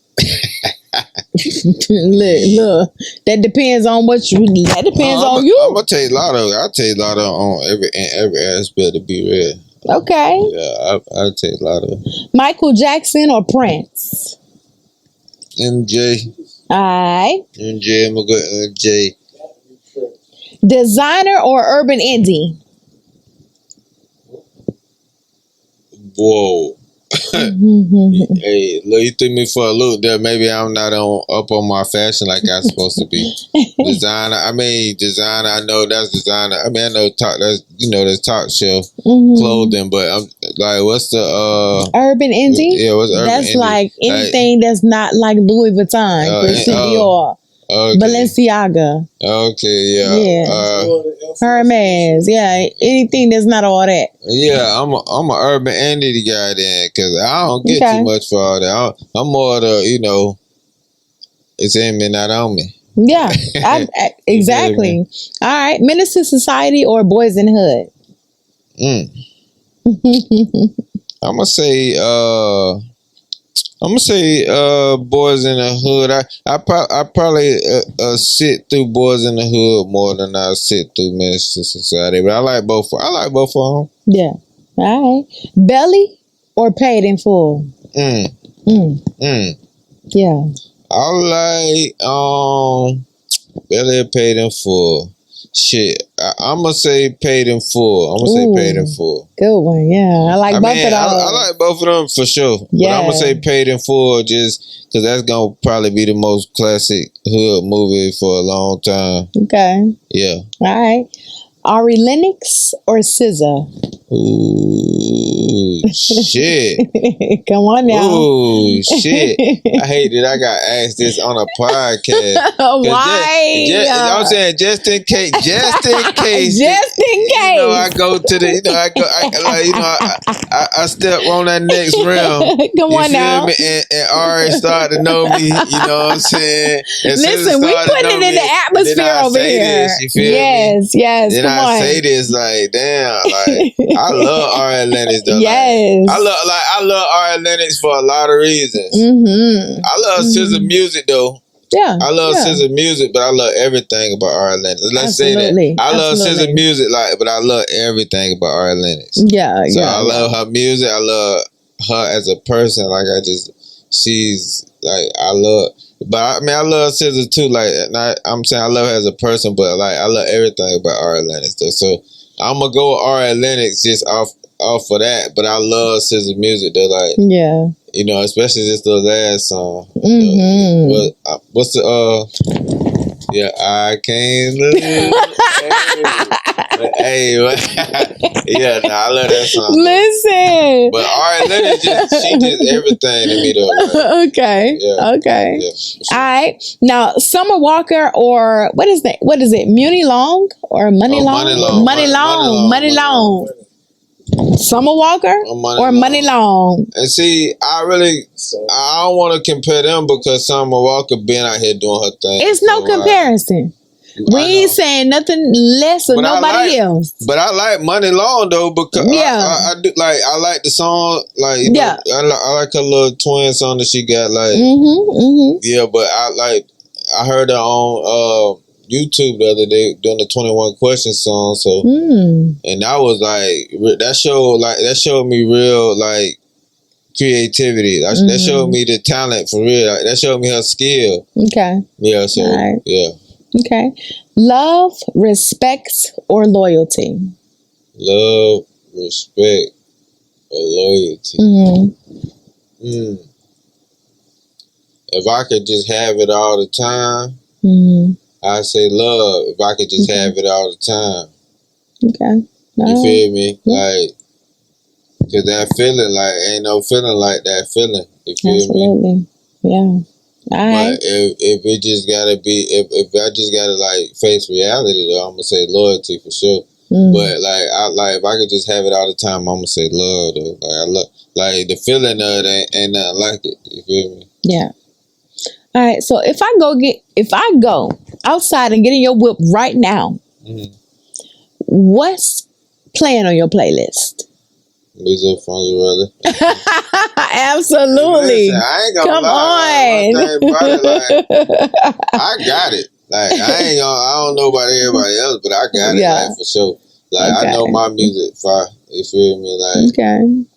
Look, that depends on what you. That depends on you. I'm gonna take Lotto. I'll take Lotto on every aspect, to be real. Okay. Yeah, I'll take Lotto. Michael Jackson or Prince? MJ. Alright. MJ, I'm gonna go MJ. Designer or urban indie? Whoa. Hey, look, you threw me for a loop there. Maybe I'm not up on my fashion like I'm supposed to be. Designer. I know that's designer. I mean, I know that's talk show clothing, but I'm like, what's the urban indie? Yeah, what's urban That's indie? like anything that's not like Louis Vuitton, Christian Dior, Balenciaga. Okay, yeah. Hermes, yeah. Anything that's not all that. Yeah, I'm a urban indie guy then, because I don't get too much for all that. I'm more the, it's in me, not on me. Yeah, exactly. All right, Menace to Society or Boys in the Hood? I'm gonna say Boys in the Hood. I probably sit through Boys in the Hood more than I sit through Menace to Society, but I like both. I like both of them. Yeah. All right. Belly or Paid in Full? Yeah. I like Belly or Paid in Full. Shit, I'm gonna say Paid in Full. Paid in Full. Good one, yeah. I like both of those. I like both of them for sure. Yeah. But I'm gonna say Paid in Full just because that's gonna probably be the most classic hood movie for a long time. Okay. Yeah. All right. Ari Lennox or SZA? Ooh, shit. Come on now. Ooh, shit. I hate that I got asked this on a podcast. Why? I'm saying just in case. Just in case. I go to the, I step on that next realm. Come on now. Me? And Ari started to know me, you know what I'm saying? And listen, we putting it in the atmosphere over here. This, you feel me? Yes. Then I say this like, damn, like I love Ari Lennox though. Yes. Like, I love Ari Lennox for a lot of reasons. I love SZA music though. Yeah. I love SZA music, but I love everything about Ari Lennox. Let's say that. I love SZA music, but I love everything about Ari Lennox. Yeah. So I love her music. I love her as a person. Like she's like I love. But I love SZA too. Like I'm saying, I love her as a person, but like I love everything about Ari Lennox though. So I'm gonna go with Ari Lennox just off of that. But I love SZA music though. Like especially this the last song. What's the Yeah, I can't lose. Hey, I love that song. Listen. But Ari Lennox she just everything to me though. Like, okay. Yeah. Okay. Yeah, sure. All right. Now, Summer Walker or what is that? What is it? Muni Long or Money Long? Money Long. Summer Walker or Money Long? And see, I don't want to compare them because Summer Walker been out here doing her thing. It's no comparison. We ain't saying nothing less or nobody else. But I like Money Long though because I do I like the song I like her little twin song that she got but I heard her on YouTube the other day doing the 21 Questions song and that was that showed me real creativity. That showed me the talent for real. That showed me her skill. Okay. Yeah. So Okay. Love, respect, or loyalty? Love, respect, or loyalty. If I could just have it all the time, I say love. If I could just have it all the time. Okay. You feel me? Like, cause that feeling, like, ain't no feeling like that feeling. You feel me? Yeah. But if it just gotta be, if I just gotta like face reality, though, I'm gonna say loyalty for sure. But like, if I could just have it all the time, I'm gonna say love, though. Like I love, like the feeling of it ain't nothing like it. You feel me? Yeah. All right. So if I go outside and get in your whip right now, what's playing on your playlist? Mezzo brother. Absolutely. Listen, I ain't gonna Come lie. on. I got it. Like I don't know about everybody else, but I got it, like for sure. Like I know my music fire. You feel me? Like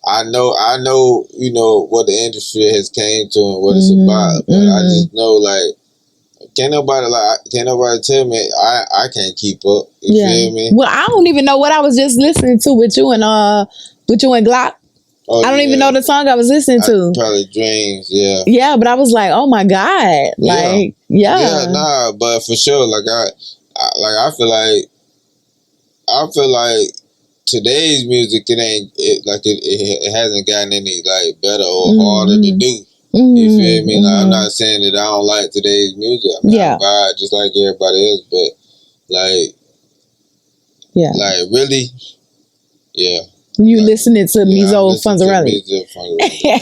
I know, you know, what the industry has came to and what it's about. But I just know, like, can't nobody tell me I can't keep up. You feel me? Well, I don't even know what I was just listening to with you and Glock. I don't even know the song I was listening to. Probably Dreams, yeah. Yeah, but I was like, oh my God. Like, yeah, nah, but for sure, like I feel like today's music, it hasn't gotten any like better or harder to do. You feel me? Like, I'm not saying that I don't like today's music. I mean, I vibe just like everybody else, but like really, You listening to Mezzo Funzarelli?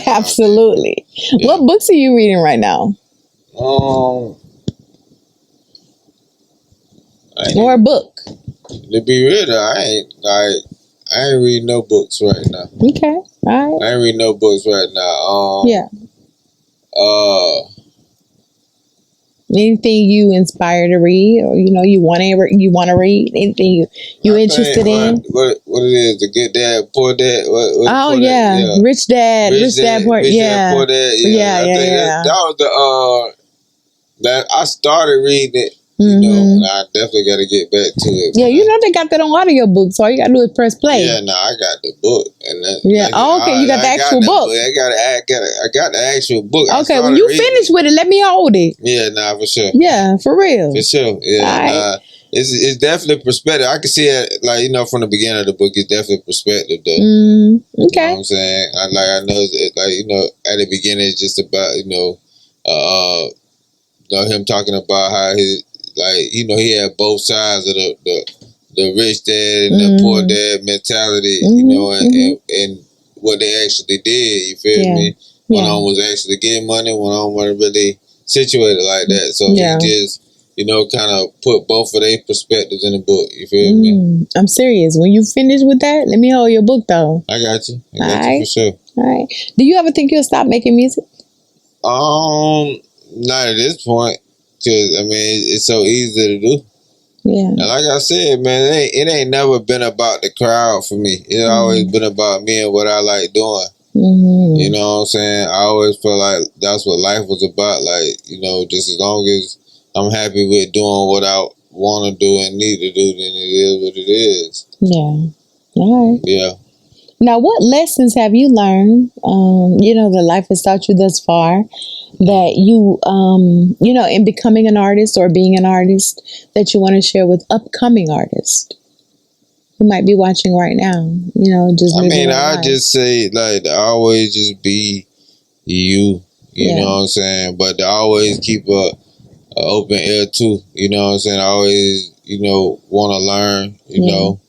Absolutely. Yeah. What books are you reading right now? Or a book? To be real, I ain't reading no books right now. Okay, all right. I ain't reading no books right now. Anything you inspire to read, or you want to read? Anything you interested in? What it is? The Good Dad, Poor Dad. Rich Dad, Poor Dad. Poor Dad. That was that I started reading it. You know, and I definitely got to get back to it. Yeah, you know they got that on audiobook, so all you got to do is press play. Yeah, I got the book, and you got the actual book. I got the actual book. Okay, when you finish with it, let me hold it. Yeah, for sure. Yeah, for real. For sure. Yeah, it's definitely perspective. I can see it, like, from the beginning of the book. It's definitely perspective, though. Okay. You know what I'm saying? I know it, like, at the beginning it's just about him talking about how his. Like, he had both sides of the rich dad and the poor dad mentality, and what they actually did, you feel me? One of them was actually getting money, one of them wasn't really situated like that. So he just, kind of put both of their perspectives in the book, you feel me? I'm serious. When you finish with that, let me hold your book, though. I got you. I got you for sure. All right. Do you ever think you'll stop making music? Not at this point. Cause it's so easy to do. Yeah. And like I said, man, it ain't never been about the crowd for me. It's always been about me and what I like doing. You know what I'm saying? I always feel like that's what life was about. Like, just as long as I'm happy with doing what I want to do and need to do, then it is what it is. Yeah. All right. Yeah. Now, what lessons have you learned, that life has taught you thus far, that you, in becoming an artist or being an artist, that you want to share with upcoming artists who might be watching right now? I just say, like, to always just be you, you know what I'm saying? But to always keep a open ear too, you know what I'm saying? Always, want to learn, know.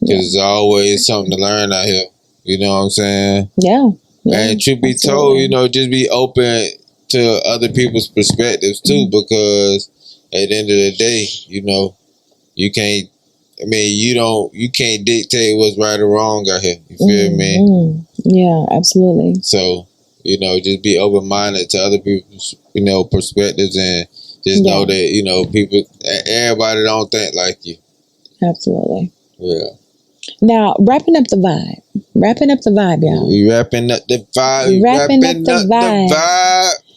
Because there's always something to learn out here. You know what I'm saying? Yeah. And truth be told, just be open to other people's perspectives too. Because at the end of the day, you can't. You can't dictate what's right or wrong out here. You feel me? Yeah, absolutely. So just be open minded to other people's perspectives, and just know that everybody don't think like you. Absolutely. Yeah. Now, wrapping up the vibe, y'all. We wrapping up the vibe.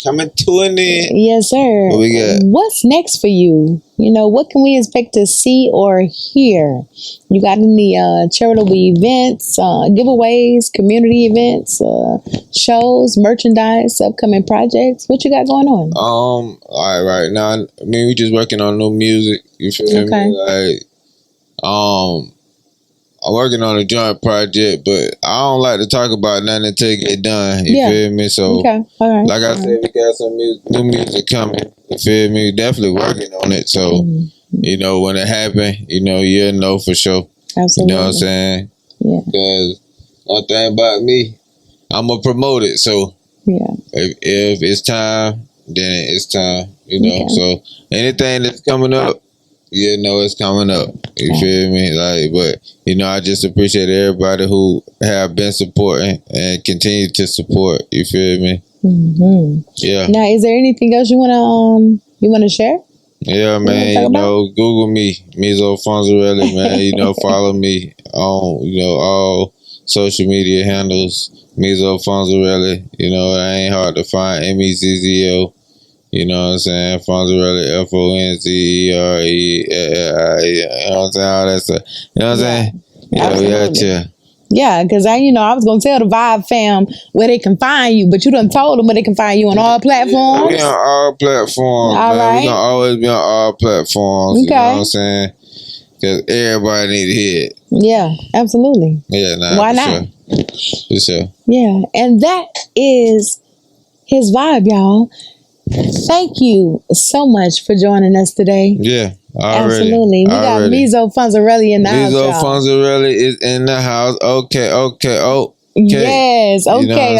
coming to an end. Yes, sir. What we got? What's next for you? You know, what can we expect to see or hear? You got any charitable events, giveaways, community events, shows, merchandise, upcoming projects? What you got going on? All right now, I mean, we just working on new music. You feel me? Like, I'm working on a joint project, but I don't like to talk about nothing until it get done. You feel me? So, like I said, we got some new music coming. You feel me? Definitely working on it. So, you know, when it happen, you know, you'll know for sure. Absolutely. You know what I'm saying? Yeah. Because one thing about me, I'm a promote it. So, if it's time, then it's time. You know, so anything that's coming up, you know it's coming up. You feel me? Like, but you know, I just appreciate everybody who have been supporting and continue to support. You feel me? Yeah. Now, is there anything else you wanna share? Yeah, man. You know, Google me, Mezzo Fonzarelli, man. You know, follow me on all social media handles, Mezzo Fonzarelli. You know, it ain't hard to find. Mezzo. You know what I'm saying? Fonzarelli, Fonzerelli. You know what I'm saying? All that stuff. You know what I'm saying? Yeah. Yeah, because I was gonna tell the Vibe fam where they can find you, but you done told them where they can find you on all platforms. We on all platforms, all man. Right. We gonna always be on all platforms. You know what I'm saying? Because everybody need to hear it. Yeah, absolutely. Yeah, why not? Sure. For sure. Yeah, and that is his vibe, y'all. Thank you so much for joining us today. Yeah, absolutely. We got Mezzo Fonzarelli in the house. Mezzo Fonzarelli is in the house. Okay. Yes. Okay.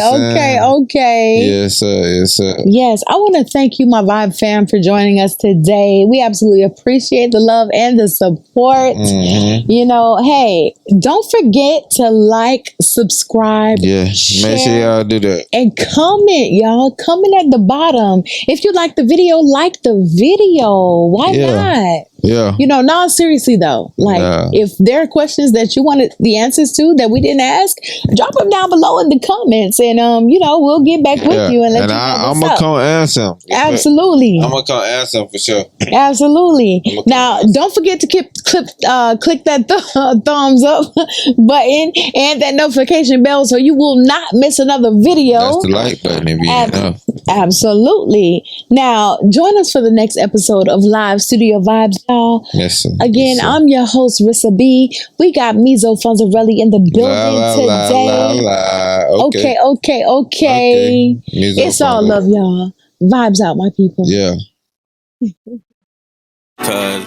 Yes, sir. Yes. I want to thank you, my Vibe fam, for joining us today. We absolutely appreciate the love and the support. You know, hey, don't forget to like, subscribe, share, make sure y'all do that. And comment, y'all. Comment at the bottom. If you like the video, like the video. Why not? Yeah. You know, no, seriously though. Like, if there are questions that you wanted the answers to that we didn't ask, drop them down below in the comments, and we'll get back with you and let you know I'm gonna come answer them. Absolutely. I'm gonna come answer them for sure. Absolutely. Now, don't forget to click that thumbs up button and that notification bell so you will not miss another video. That's the like button if you didn't know. Absolutely. Now, join us for the next episode of Live Studio Vibes, y'all. Yes, sir. Again, I'm your host, Rissa B. We got Mezzo Fonzarelli in the building today. Okay. It's all love, y'all. Vibes out, my people. Yeah. Cause